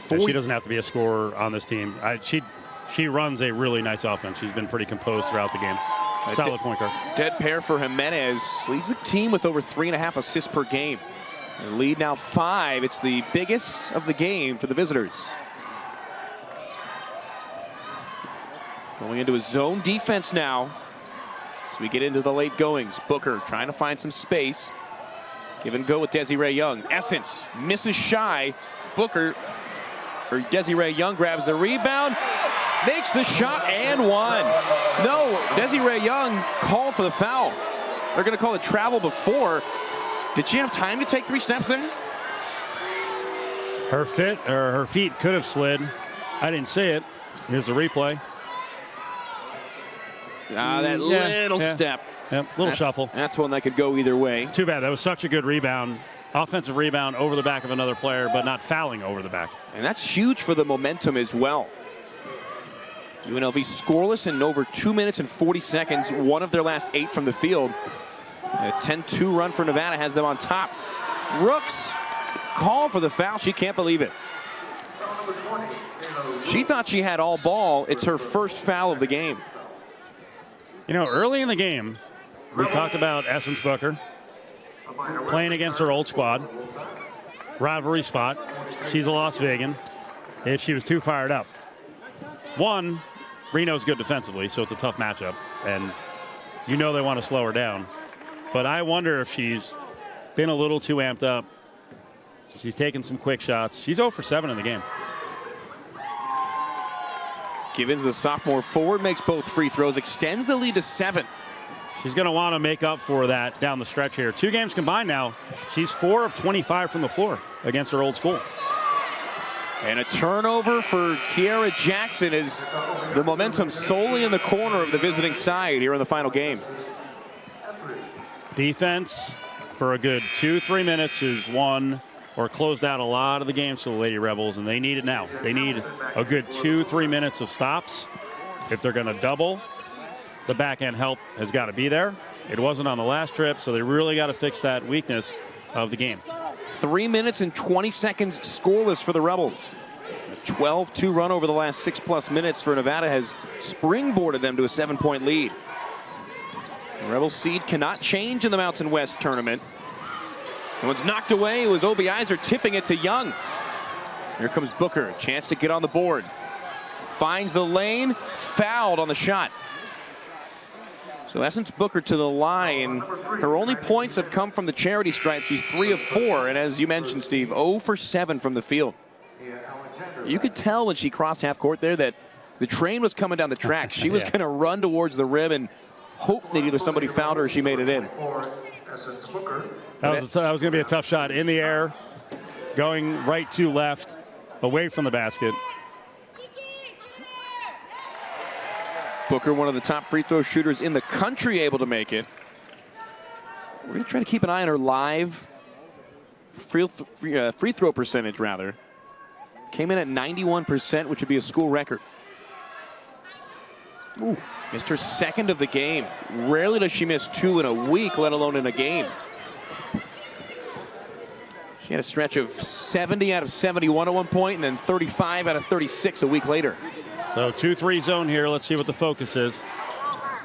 Yeah, she doesn't have to be a scorer on this team. She runs a really nice offense. She's been pretty composed throughout the game. Solid point guard. Dead pair for Jimenez. Leads the team with over 3.5 assists per game. The lead now 5. It's the biggest of the game for the visitors. Going into a zone defense now. As we get into the late goings. Booker trying to find some space. Give and go with Desiree Young. Essence misses shy. Desiree Young grabs the rebound. Makes the shot and one. No, Desiree Young called for the foul. They're going to call it travel before. Did she have time to take 3 steps there? Her feet could have slid. I didn't see it. Here's the replay. That little step. Yep, little shuffle. That's one that could go either way. It's too bad. That was such a good rebound. Offensive rebound over the back of another player, but not fouling over the back. And that's huge for the momentum as well. UNLV scoreless in over 2 minutes and 40 seconds. One of their last 8 from the field. A 10-2 run for Nevada has them on top. Rooks called for the foul. She can't believe it. She thought she had all ball. It's her first foul of the game. You know, early in the game, we talked about Essence Booker playing against her old squad. Rivalry spot. She's a Las Vegan. If she was too fired up. One, Reno's good defensively, so it's a tough matchup. And you know they want to slow her down. But I wonder if she's been a little too amped up. She's taking some quick shots. She's 0 for 7 in the game. Givens, the sophomore forward, makes both free throws, extends the lead to 7. She's going to want to make up for that down the stretch here. 2 games combined now. She's 4 of 25 from the floor against her old school. And a turnover for Kiara Jackson is the momentum solely in the corner of the visiting side here in the final game. Defense for a good 2-3 minutes is won or closed out a lot of the games for the Lady Rebels, and they need it now. They need a good 2-3 minutes of stops. If they're going to double, the back end help has got to be there. It wasn't on the last trip, so they really got to fix that weakness of the game. 3 minutes and 20 seconds scoreless for the Rebels. A 12-2 run over the last 6+ minutes for Nevada has springboarded them to a 7-point lead. The Rebels seed cannot change in the Mountain West tournament. And when it's knocked away, it was Obiizer tipping it to Young. Here comes Booker, chance to get on the board. Finds the lane, fouled on the shot. So Essence Booker to the line. Her only points have come from the charity stripe. She's 3 of 4, and as you mentioned, Steve, 0 for 7 from the field. You could tell when she crossed half court there that the train was coming down the track. She was going to run towards the rim and hope that either somebody fouled her or she made it in. That was going to be a tough shot in the air, going right to left, away from the basket. Booker, one of the top free throw shooters in the country, able to make it. We're going to try to keep an eye on her live free throw percentage, rather. Came in at 91%, which would be a school record. Ooh, missed her second of the game. Rarely does she miss 2 in a week, let alone in a game. She had a stretch of 70 out of 71 at one point, and then 35 out of 36 a week later. So 2-3 zone here. Let's see what the focus is.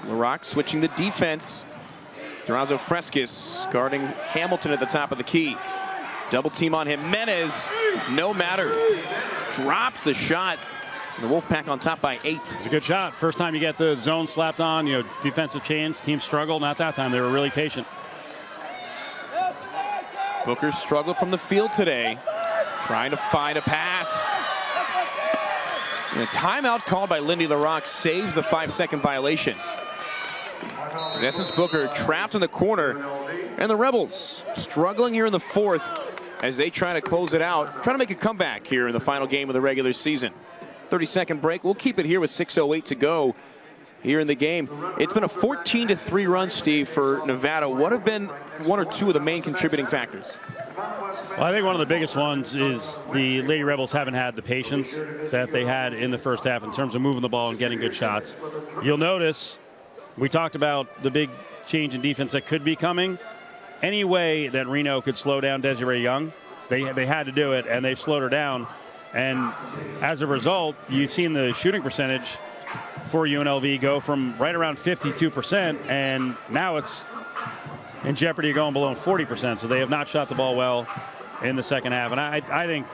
LaRock switching the defense. Durazo Frescas guarding Hamilton at the top of the key. Double team on Jimenez. No matter. Drops the shot. And the Wolfpack on top by 8. It's a good shot. First time you get the zone slapped on, defensive change. Team struggled. Not that time. They were really patient. Booker struggled from the field today. Trying to find a pass. And a timeout called by Lindy LaRock saves the 5-second violation. As Essence Booker trapped in the corner. And the Rebels struggling here in the fourth as they try to close it out. Trying to make a comeback here in the final game of the regular season. 30-second break. We'll keep it here with 6:08 to go here in the game. It's been a 14-3 run, Steve, for Nevada. What have been one or two of the main contributing factors? Well, I think one of the biggest ones is the Lady Rebels haven't had the patience that they had in the first half in terms of moving the ball and getting good shots. You'll notice we talked about the big change in defense that could be coming. Any way that Reno could slow down Desiree Young, they had to do it, and they've slowed her down. And as a result, you've seen the shooting percentage for UNLV go from right around 52%, and now it's in jeopardy of going below 40%. So they have not shot the ball well in the second half. And I think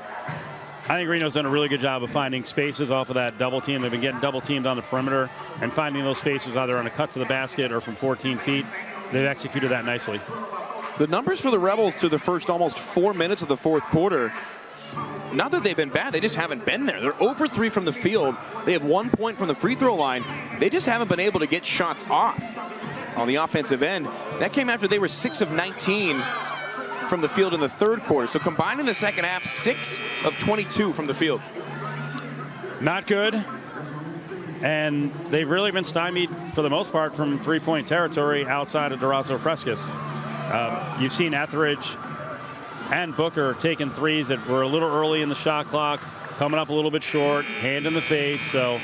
Reno's done a really good job of finding spaces off of that double team. They've been getting double teamed on the perimeter and finding those spaces either on a cut to the basket or from 14 feet. They've executed that nicely. The numbers for the Rebels through the first almost 4 minutes of the fourth quarter, not that they've been bad, they just haven't been there. They're 0 for 3 from the field. They have 1 point from the free throw line. They just haven't been able to get shots off on the offensive end. That came after they were 6 of 19 from the field in the third quarter. So combined in the second half, 6 of 22 from the field. Not good. And they've really been stymied for the most part from three-point territory outside of Durazo Frescas. You've seen Etheridge and Booker taking threes that were a little early in the shot clock, coming up a little bit short, hand in the face. So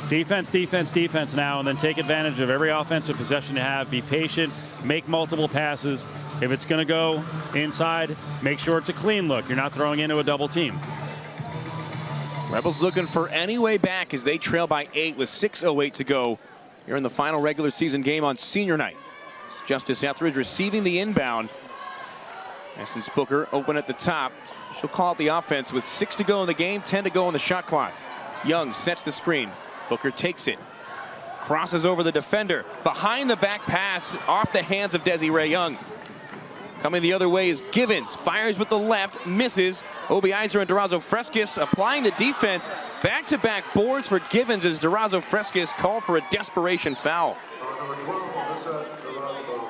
defense, defense, defense now, and then take advantage of every offensive possession you have. Be patient, make multiple passes. If it's going to go inside, make sure it's a clean look. You're not throwing into a double team. Rebels looking for any way back as they trail by 8 with 6:08 to go here in the final regular season game on senior night. It's Justice Etheridge receiving the inbound. Essence Booker open at the top. She'll call out the offense with 6 to go in the game, 10 to go on the shot clock. Young sets the screen. Booker takes it. Crosses over the defender. Behind the back pass off the hands of Desiree Young. Coming the other way is Givens. Fires with the left, misses. Obiizer and Durazo Frescas applying the defense. Back-to-back boards for Givens as Durazo Frescas called for a desperation foul.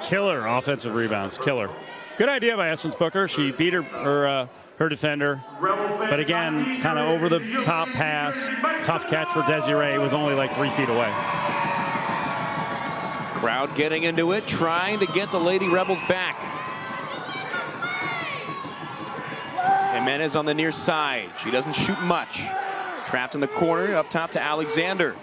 Killer offensive rebounds, killer. Good idea by Essence Booker. She beat her defender. But again, kind of over the top pass. Tough catch for Desiree. It was only like 3 feet away. Crowd getting into it, trying to get the Lady Rebels back. Jimenez on the near side. She doesn't shoot much. Trapped in the corner, up top to Alexander.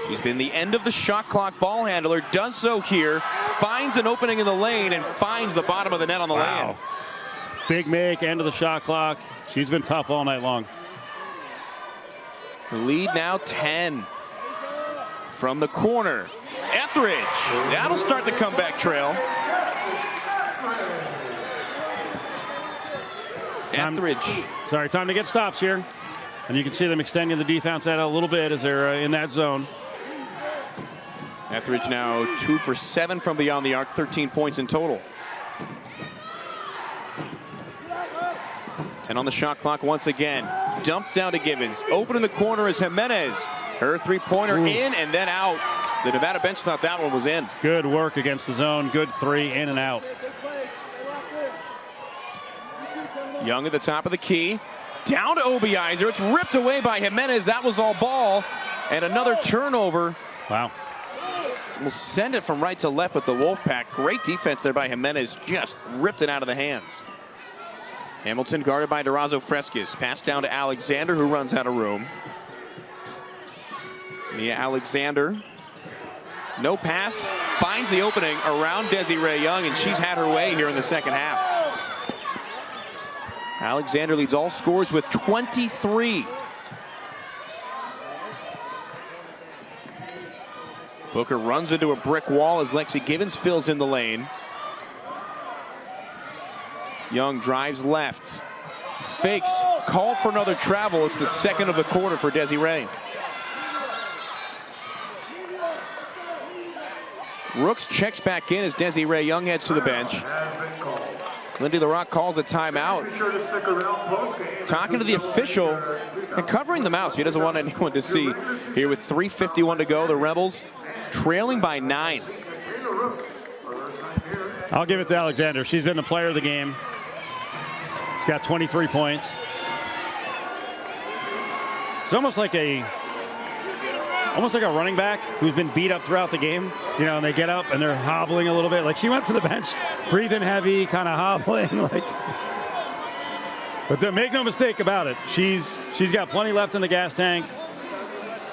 She's been the end of the shot clock ball handler. Does so here. Finds an opening in the lane and finds the bottom of the net on the lane. Big make, end of the shot clock. She's been tough all night long. Lead now 10. From the corner. Etheridge. That'll start the comeback trail. Etheridge. Time to get stops here. And you can see them extending the defense out a little bit as they're in that zone. Etheridge now 2 for 7 from beyond the arc, 13 points in total. 10 on the shot clock once again. Dumped down to Givens. Open in the corner is Jimenez. Her three-pointer in and then out. The Nevada bench thought that one was in. Good work against the zone. Good three, in and out. Young at the top of the key. Down to Obiizer. It's ripped away by Jimenez. That was all ball. And another turnover. Wow. will send it from right to left with the Wolfpack. Great defense there by Jimenez. Just ripped it out of the hands. Hamilton guarded by Durazo Fresquez. Pass down to Alexander, who runs out of room. Nia Alexander. No pass. Finds the opening around Desiree Young, and she's had her way here in the second half. Alexander leads all scorers with 23. Booker runs into a brick wall as Lexi Givens fills in the lane. Young drives left. Fakes. Called for another travel. It's the second of the quarter for Desiree. Rooks checks back in as Desiree Young heads to the bench. Lindy LaRock calls a timeout. Talking to the official and covering the mouth. She doesn't want anyone to see. Here with 3:51 to go, the Rebels trailing by 9. I'll give it to Alexander. She's been the player of the game. She's got 23 points. It's almost like a running back who's been beat up throughout the game. You know, and they get up and they're hobbling a little bit. Like, she went to the bench, breathing heavy, kind of hobbling. But make no mistake about it. She's got plenty left in the gas tank.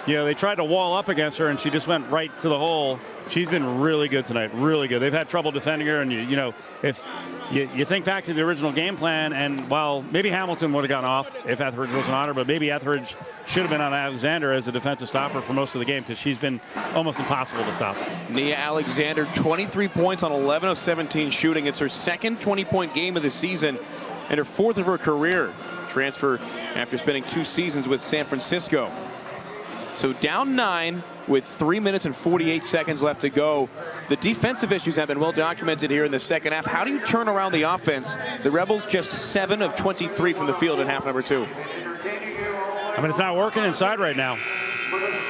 You know, they tried to wall up against her, and she just went right to the hole. She's been really good tonight, really good. They've had trouble defending her, and you know, if you think back to the original game plan, and while maybe Hamilton would have gone off if Etheridge wasn't on her, but maybe Etheridge should have been on Alexander as a defensive stopper for most of the game because she's been almost impossible to stop. Nia Alexander, 23 points on 11 of 17 shooting. It's her second 20-point game of the season and her fourth of her career. Transfer after spending 2 seasons with San Francisco. So down 9 with 3 minutes and 48 seconds left to go. The defensive issues have been well documented here in the second half. How do you turn around the offense? The Rebels just 7 of 23 from the field in half number 2. I mean, it's not working inside right now.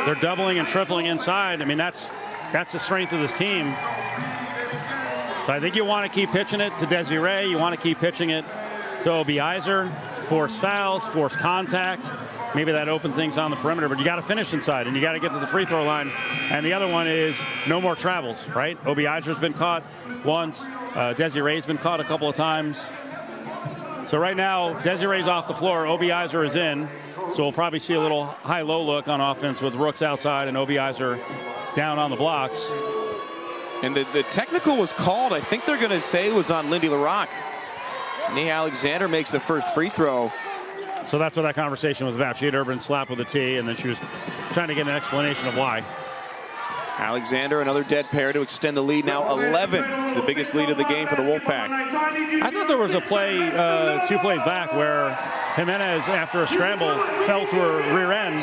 They're doubling and tripling inside. I mean, that's the strength of this team. So I think you want to keep pitching it to Desiree. You want to keep pitching it to Obiizer. Force fouls, force contact. Maybe that opened things on the perimeter, but you got to finish inside, and you got to get to the free throw line. And the other one is no more travels, right? Obiizer's been caught once. Desiree's been caught a couple of times. So right now, Desiree's off the floor. Obiizer is in. So we'll probably see a little high-low look on offense with Rooks outside and Obiizer down on the blocks. And the technical was called. I think they're going to say it was on Lindy LaRock. Nia Alexander makes the first free throw. So that's what that conversation was about. She had Urban slap with a T, and then she was trying to get an explanation of why. Alexander, another dead pair to extend the lead. Now 11. It's the biggest lead of the game for the Wolfpack. I thought there was a play 2 plays back where Jimenez, after a scramble, fell to her rear end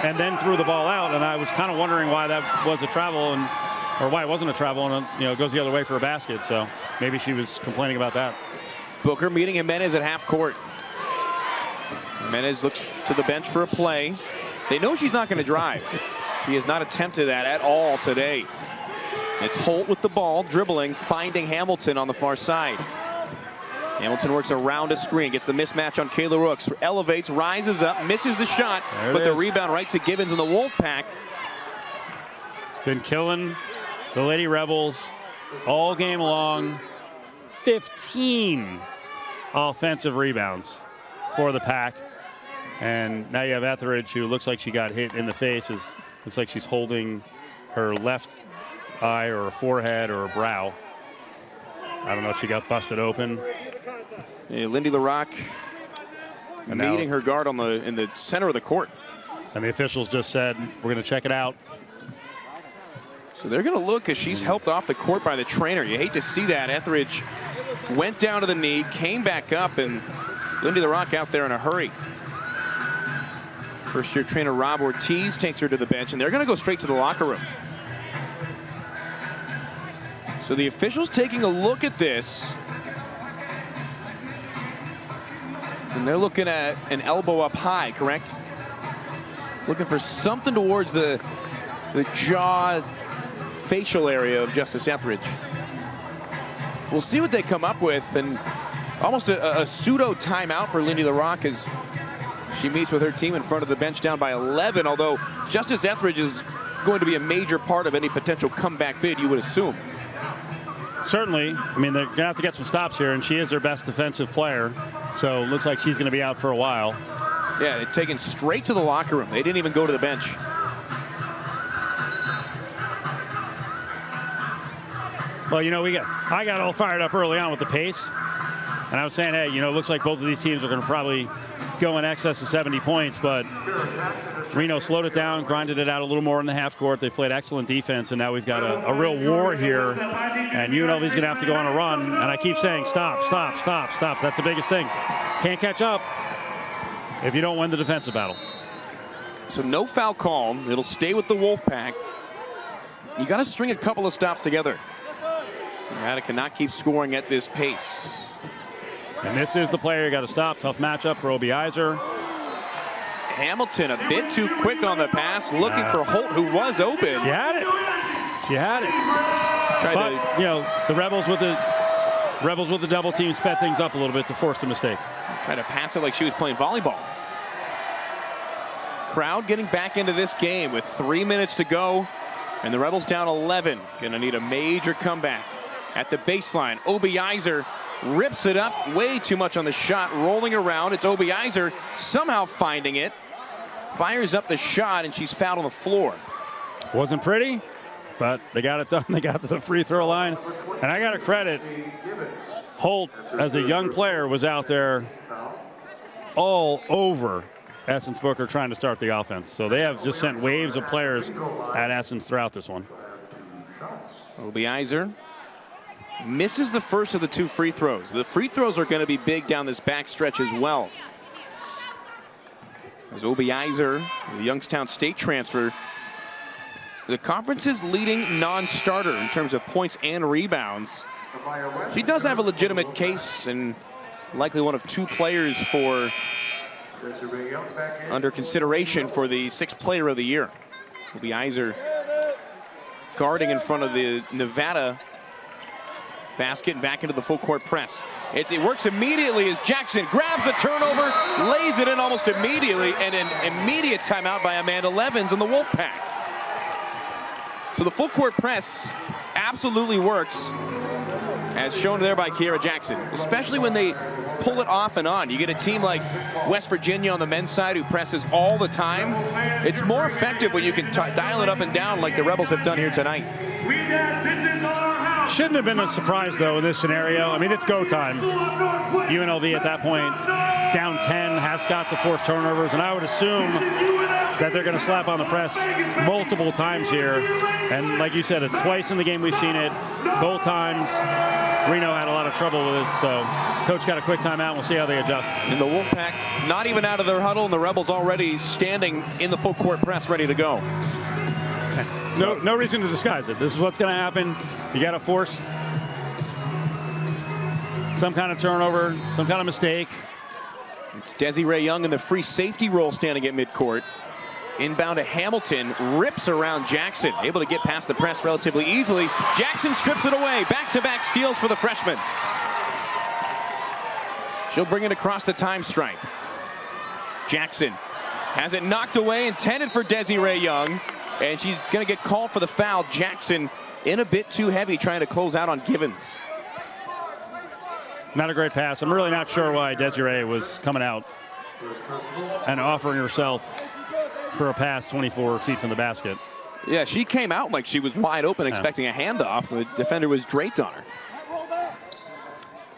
and then threw the ball out. And I was kind of wondering why that was a travel or why it wasn't a travel, and it goes the other way for a basket. So maybe she was complaining about that. Booker meeting Jimenez at half court. Jimenez looks to the bench for a play. They know she's not going to drive. She has not attempted that at all today. It's Holt with the ball, dribbling, finding Hamilton on the far side. Hamilton works around a screen, gets the mismatch on Kayla Rooks, elevates, rises up, misses the shot, but the rebound right to Givens and the Wolfpack. It's been killing the Lady Rebels all game long. 15 offensive rebounds for the Pack. And now you have Etheridge, who looks like she got hit in the face. Looks like she's holding her left eye or her forehead or her brow. I don't know if she got busted open. Yeah, Lindy LaRock meeting her guard in the center of the court. And the officials just said, we're going to check it out. So they're going to look as she's helped off the court by the trainer. You hate to see that. Etheridge went down to the knee, came back up, and Lindy LaRock out there in a hurry. First-year trainer Rob Ortiz takes her to the bench, and they're going to go straight to the locker room. So the officials taking a look at this. And they're looking at an elbow up high, correct? Looking for something towards the jaw facial area of Justice Etheridge. We'll see what they come up with, and almost a pseudo timeout for Lindy LaRock as she meets with her team in front of the bench down by 11, although Justice Etheridge is going to be a major part of any potential comeback bid, you would assume. Certainly. I mean, they're going to have to get some stops here, and she is their best defensive player. So it looks like she's going to be out for a while. Yeah, they're taken straight to the locker room. They didn't even go to the bench. Well, you know, I got all fired up early on with the pace. And I was saying, hey, you know, it looks like both of these teams are going to probably go in excess of 70 points. But Reno slowed it down, grinded it out a little more in the half court. They played excellent defense, and now we've got a real war here. And UNLV's going to have to go on a run. And I keep saying, stop, stop, stop, stop. That's the biggest thing. Can't catch up if you don't win the defensive battle. So no foul call. It'll stay with the Wolfpack. You got to string a couple of stops together. Nevada cannot keep scoring at this pace. And this is the player you got to stop. Tough matchup for Obi Iser. Hamilton a bit too quick on the pass, looking for Holt, who was open. She had it. She had it. But, you know, the Rebels with the double team sped things up a little bit to force the mistake. Tried to pass it like she was playing volleyball. Crowd getting back into this game with 3 minutes to go. And the Rebels down 11. Going to need a major comeback. At the baseline, Obi Iser rips it up. Way too much on the shot. Rolling around. It's Obi Iser somehow finding it. Fires up the shot, and she's fouled on the floor. Wasn't pretty, but they got it done. They got to the free throw line. And I got to credit Holt, as a young player, was out there all over Essence Booker trying to start the offense. So they have just sent waves of players at Essence throughout this one. Obi Iser misses the first of the 2 free throws. The free throws are going to be big down this backstretch as well. As Obi Iser, the Youngstown State transfer, the conference's leading non-starter in terms of points and rebounds. She does have a legitimate case and likely one of 2 players for under consideration for the 6th player of the year. Obi Iser guarding in front of the Nevada basket and back into the full court press. It works immediately as Jackson grabs the turnover, lays it in almost immediately, and an immediate timeout by Amanda Levens in the Wolfpack. So the full court press absolutely works, as shown there by Kiera Jackson, especially when they pull it off and on. You get a team like West Virginia on the men's side who presses all the time. It's more effective when you can dial it up and down like the Rebels have done here tonight. Shouldn't have been a surprise, though, in this scenario. I mean, it's go time. UNLV at that point, down 10, has got the 4th turnovers, and I would assume that they're going to slap on the press multiple times here. And like you said, it's twice in the game we've seen it. Both times, Reno had a lot of trouble with it, so coach got a quick timeout. We'll see how they adjust. And the Wolfpack not even out of their huddle, and the Rebels already standing in the full court press ready to go. No reason to disguise it. This is what's going to happen. You got to force some kind of turnover, some kind of mistake. It's Desiree Young in the free safety role standing at midcourt. Inbound to Hamilton, rips around Jackson, able to get past the press relatively easily. Jackson strips it away. Back-to-back steals for the freshman. She'll bring it across the time stripe. Jackson has it knocked away, intended for Desiree Young, and she's going to get called for the foul. Jackson in a bit too heavy, trying to close out on Givens. Not a great pass. I'm really not sure why Desiree was coming out and offering herself for a pass 24 feet from the basket. Yeah, she came out like she was wide open, expecting a handoff. The defender was draped on her.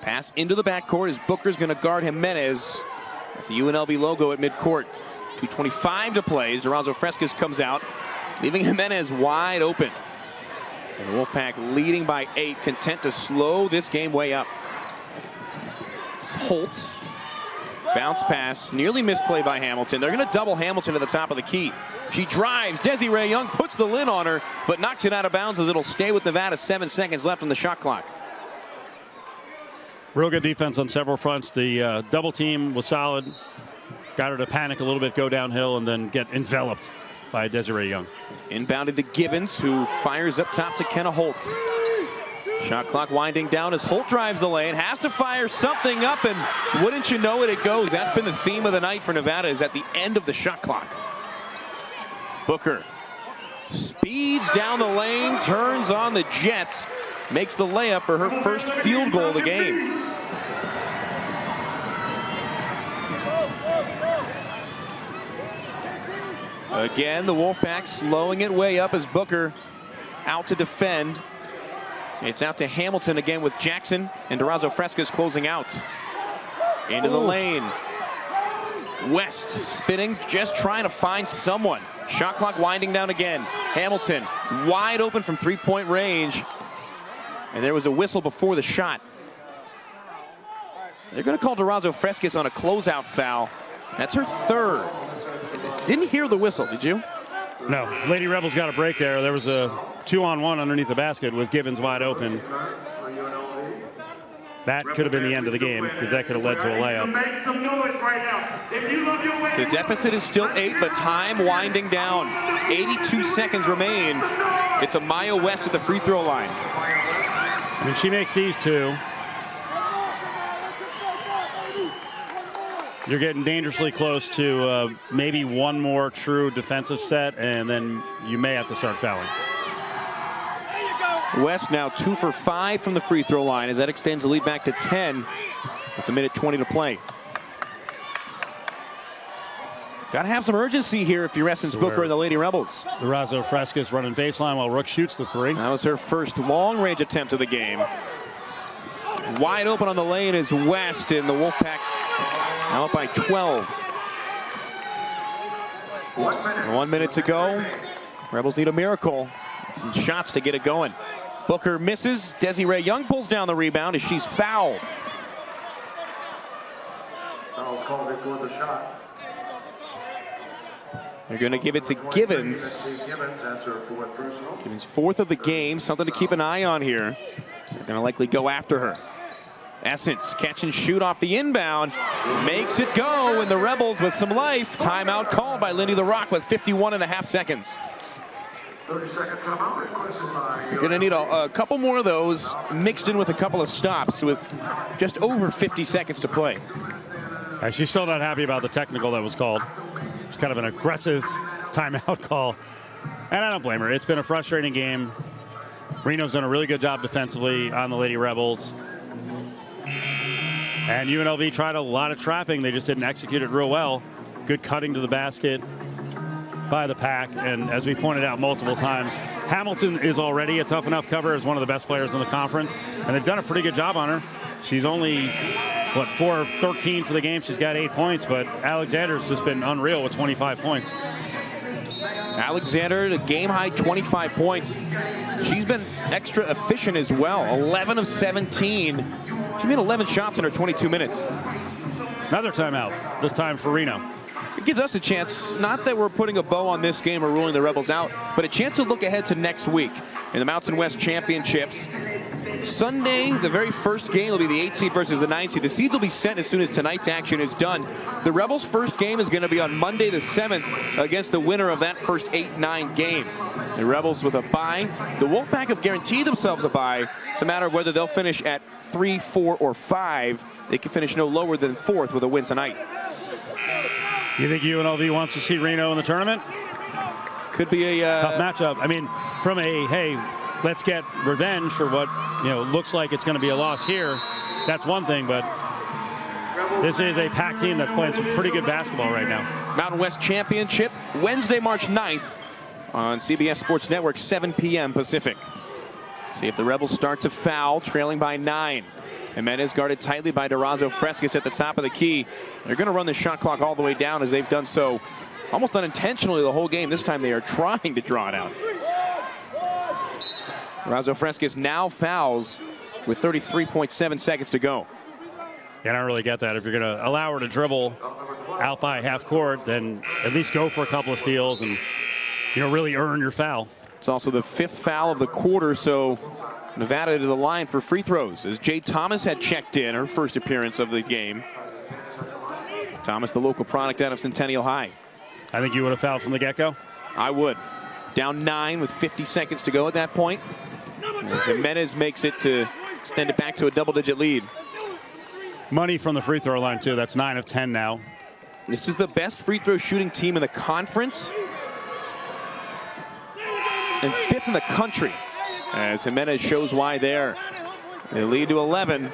Pass into the backcourt as Booker's going to guard Jimenez at the UNLV logo at midcourt. 2:25 to play as Durazo Frescas comes out, leaving Jimenez wide open. And the Wolfpack leading by 8, content to slow this game way up. It's Holt. Bounce pass, nearly misplay by Hamilton. They're going to double Hamilton to the top of the key. She drives. Desiree Young puts the lid on her, but knocks it out of bounds as it'll stay with Nevada. 7 seconds left on the shot clock. Real good defense on several fronts. The double team was solid. Got her to panic a little bit, go downhill, and then get enveloped by Desiree Young. Inbounded to Givens, who fires up top to Kenna Holt. Shot clock winding down as Holt drives the lane, has to fire something up, and wouldn't you know it, it goes. That's been the theme of the night for Nevada, is at the end of the shot clock. Booker Speeds down the lane, turns on the Jets, makes the layup for her first field goal of the game. Again, the Wolfpack slowing it way up as Booker out to defend. It's out to Hamilton again with Jackson, and Durazo Frescas closing out. Into the lane. West spinning, just trying to find someone. Shot clock winding down again. Hamilton wide open from three-point range. And there was a whistle before the shot. They're going to call Durazo Frescas on a closeout foul. That's her third. Didn't hear the whistle, did you? No. Lady Rebels got a break there. There was a 2-on-1 underneath the basket with Givens wide open. That could have been the end of the game because that could have led to a layup. Make some noise right now. If you love your way, The deficit is still 8, but time winding down. 82 seconds remain. It's Amaya West at the free throw line. I mean, she makes these two. You're getting dangerously close to maybe one more true defensive set, and then you may have to start fouling. West now 2 for 5 from the free throw line as that extends the lead back to 10 with a minute 20 to play. Got to have some urgency here if you're Essence Booker and the Lady Rebels. Durazo Frescas running baseline while Rook shoots the three. That was her first long-range attempt of the game. Wide open on the lane is West, and the Wolfpack now up by 12. 1 minute to go. Rebels need a miracle. Some shots to get it going. Booker misses. Desiree Young pulls down the rebound as she's fouled. Foul's called before the shot. They're going to give it to Givens. Givens, that's her fourth personal. Givens' fourth of the game. Something to keep an eye on here. They're going to likely go after her. Essence catch and shoot off the inbound. Makes it go, and the Rebels with some life. Timeout called by Lindy the Rock with 51.5 seconds. 30-second timeout requested by. You're going to need a couple more of those mixed in with a couple of stops with just over 50 seconds to play. She's still not happy about the technical that was called. It's kind of an aggressive timeout call. And I don't blame her. It's been a frustrating game. Reno's done a really good job defensively on the Lady Rebels. And UNLV tried a lot of trapping. They just didn't execute it real well. Good cutting to the basket by the Pack. And as we pointed out multiple times, Hamilton is already a tough enough cover as one of the best players in the conference. And they've done a pretty good job on her. She's only, 4 of 13 for the game. She's got 8 points, but Alexander's just been unreal with 25 points. Alexander, the game-high 25 points. She's been extra efficient as well. 11 of 17. She made 11 shots in her 22 minutes. Another timeout, this time for Reno. It gives us a chance, not that we're putting a bow on this game or ruling the Rebels out, but a chance to look ahead to next week in the Mountain West Championships. Sunday, the very first game will be the 8 seed versus the 9 seed. The seeds will be set as soon as tonight's action is done. The Rebels' first game is going to be on Monday the 7th against the winner of that first 8-9 game. The Rebels with a bye. The Wolfpack have guaranteed themselves a bye. It's a matter of whether they'll finish at 3, 4, or 5. They can finish no lower than 4th with a win tonight. You think UNLV wants to see Reno in the tournament? Could be a tough matchup. I mean, from a, hey, let's get revenge for what, looks like it's going to be a loss here. That's one thing, but this is a Pack team that's playing some pretty good basketball right now. Mountain West Championship, Wednesday, March 9th on CBS Sports Network, 7 p.m. Pacific. See if the Rebels start to foul, trailing by 9. Jimenez guarded tightly by Durazo Frescas at the top of the key. They're going to run the shot clock all the way down as they've done so almost unintentionally the whole game. This time they are trying to draw it out. Durazo Frescas now fouls with 33.7 seconds to go. Yeah, I don't really get that. If you're going to allow her to dribble out by half court, then at least go for a couple of steals and really earn your foul. It's also the 5th foul of the quarter, so Nevada to the line for free throws as Jade Thomas had checked in, her first appearance of the game. Thomas, the local product out of Centennial High. I think you would have fouled from the get-go. I would. Down 9 with 50 seconds to go at that point. As Jimenez makes it to extend it back to a double-digit lead. Money from the free throw line, too. That's 9 of 10 now. This is the best free throw shooting team in the conference. and 5th in the country. As Jimenez shows why there. They lead to 11.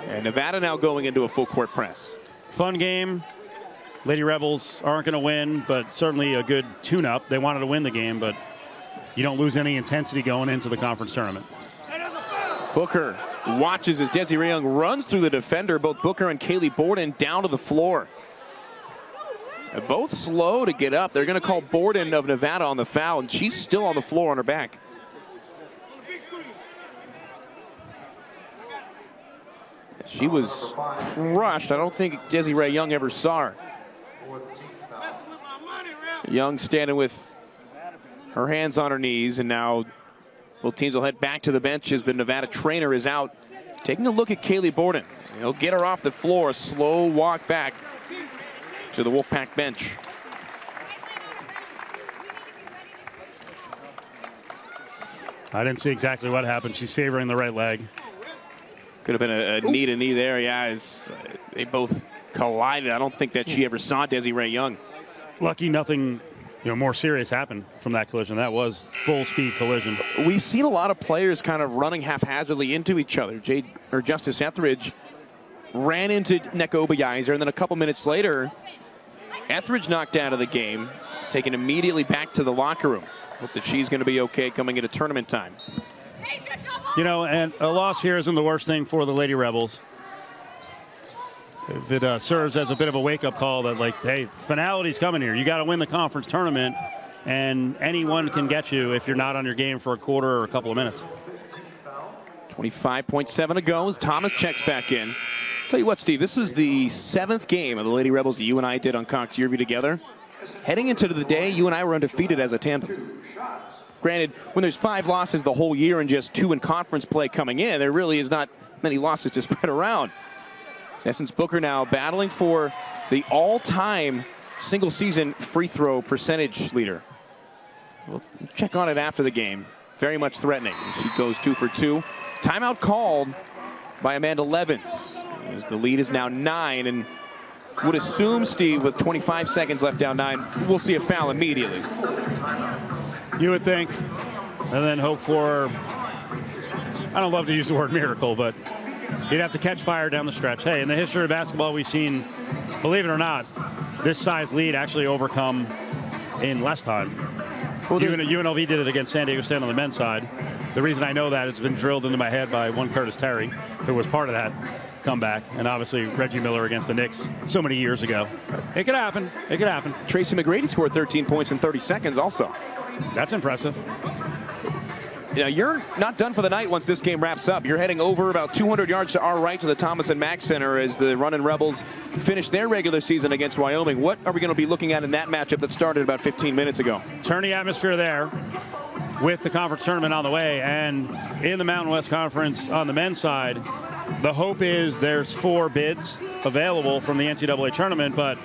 And Nevada now going into a full court press. Fun game. Lady Rebels aren't going to win, but certainly a good tune-up. They wanted to win the game, but you don't lose any intensity going into the conference tournament. Booker watches as Desiree Young runs through the defender. Both Booker and Kaylee Borden down to the floor. They're both slow to get up. They're going to call Borden of Nevada on the foul, and she's still on the floor on her back. She was crushed. I don't think Desiree Young ever saw her. Young standing with her hands on her knees, and now both teams will head back to the bench as the Nevada trainer is out. Taking a look at Kaylee Borden. He'll get her off the floor. Slow walk back to the Wolfpack bench. I didn't see exactly what happened. She's favoring the right leg. Could have been a knee to knee there. Yeah, as they both collided. I don't think that she ever saw Desiree Young. Lucky nothing more serious happened from that collision. That was full speed collision. We've seen a lot of players kind of running haphazardly into each other. Justice Etheridge ran into Nneka Obiyizer, and then a couple minutes later, Etheridge knocked out of the game, taken immediately back to the locker room. Hope that she's going to be okay coming into tournament time. And a loss here isn't the worst thing for the Lady Rebels. If it serves as a bit of a wake-up call that, like, hey, finality's coming here. You got to win the conference tournament, and anyone can get you if you're not on your game for a quarter or a couple of minutes. 25.7 to go as Thomas checks back in. Tell you what, Steve, this was the 7th game of the Lady Rebels that you and I did on Cox Yearview together. Heading into the day, you and I were undefeated as a tandem. Granted, when there's 5 losses the whole year and just 2 in conference play coming in, there really is not many losses to spread around. Essence Booker now battling for the all-time single-season free throw percentage leader. We'll check on it after the game. Very much threatening. She goes 2 for 2. Timeout called by Amanda Levins, as the lead is now 9, and would assume, Steve, with 25 seconds left down 9, we'll see a foul immediately. You would think, and then hope for, I don't love to use the word miracle, but you'd have to catch fire down the stretch. Hey, in the history of basketball, we've seen, believe it or not, this size lead actually overcome in less time. Well, UNLV did it against San Diego State on the men's side. The reason I know that has been drilled into my head by one Curtis Terry, who was part of that comeback, and obviously Reggie Miller against the Knicks so many years ago. It could happen. It could happen. Tracy McGrady scored 13 points in 30 seconds also. That's impressive. Now, you're not done for the night once this game wraps up. You're heading over about 200 yards to our right to the Thomas and Mack Center as the Runnin' Rebels finish their regular season against Wyoming. What are we going to be looking at in that matchup that started about 15 minutes ago? Turn the atmosphere there with the conference tournament on the way, and in the Mountain West Conference on the men's side, the hope is there's 4 bids available from the NCAA tournament, but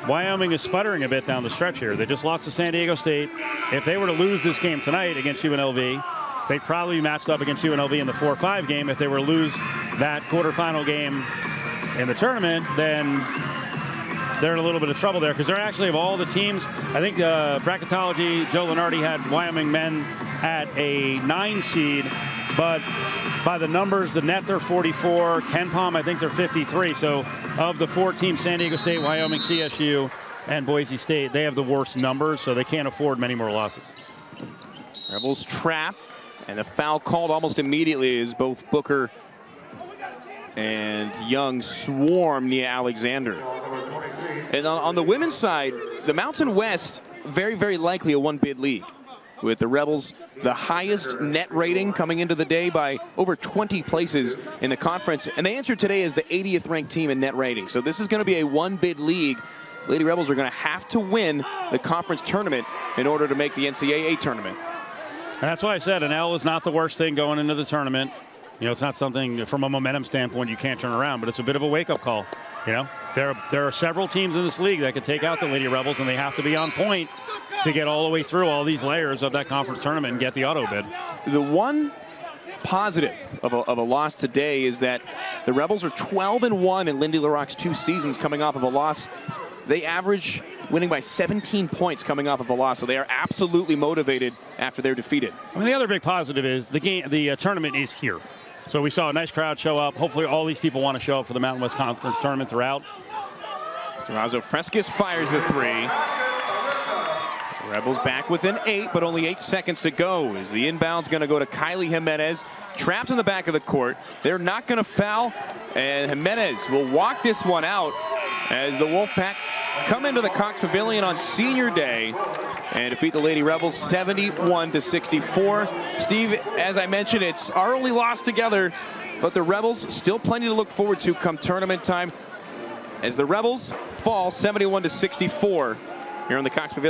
Wyoming is sputtering a bit down the stretch here. They just lost to San Diego State. If they were to lose this game tonight against UNLV, they'd probably be matched up against UNLV in the 4-5 game. If they were to lose that quarterfinal game in the tournament, then they're in a little bit of trouble there, because they're actually, of all the teams, I think Bracketology, Joe Lenardi had Wyoming men at a 9 seed, but by the numbers, the net they're 44, KenPom I think they're 53. So of the 4 teams, San Diego State, Wyoming, CSU, and Boise State, they have the worst numbers, so they can't afford many more losses. Rebels trap, and a foul called almost immediately as both Booker and Young swarm Nia Alexander. And on the women's side, the Mountain West, very, very likely a 1-bid league, with the Rebels the highest net rating coming into the day by over 20 places in the conference. And they entered today as the 80th ranked team in net rating. So this is going to be a 1-bid league. Lady Rebels are going to have to win the conference tournament in order to make the NCAA tournament. And that's why I said an L is not the worst thing going into the tournament. It's not something from a momentum standpoint you can't turn around, but it's a bit of a wake-up call. There are several teams in this league that could take out the Lady Rebels, and they have to be on point to get all the way through all these layers of that conference tournament and get the auto bid. The one positive of a loss today is that the Rebels are 12-1 in Lindy La Rocque's 2 seasons coming off of a loss. They average winning by 17 points coming off of a loss. So they are absolutely motivated after they're defeated. I mean, the other big positive is the tournament is here. So we saw a nice crowd show up. Hopefully all these people want to show up for the Mountain West Conference tournament throughout. Durazo Frescas fires the three. The Rebels back within 8, but only 8 seconds to go. Is the inbound's going to go to Kylie Jimenez, trapped in the back of the court. They're not going to foul, and Jimenez will walk this one out as the Wolfpack come into the Cox Pavilion on Senior Day and defeat the Lady Rebels 71-64. Steve, as I mentioned, it's our only loss together, but the Rebels still plenty to look forward to come tournament time as the Rebels fall 71-64 here on the Cox Pavilion.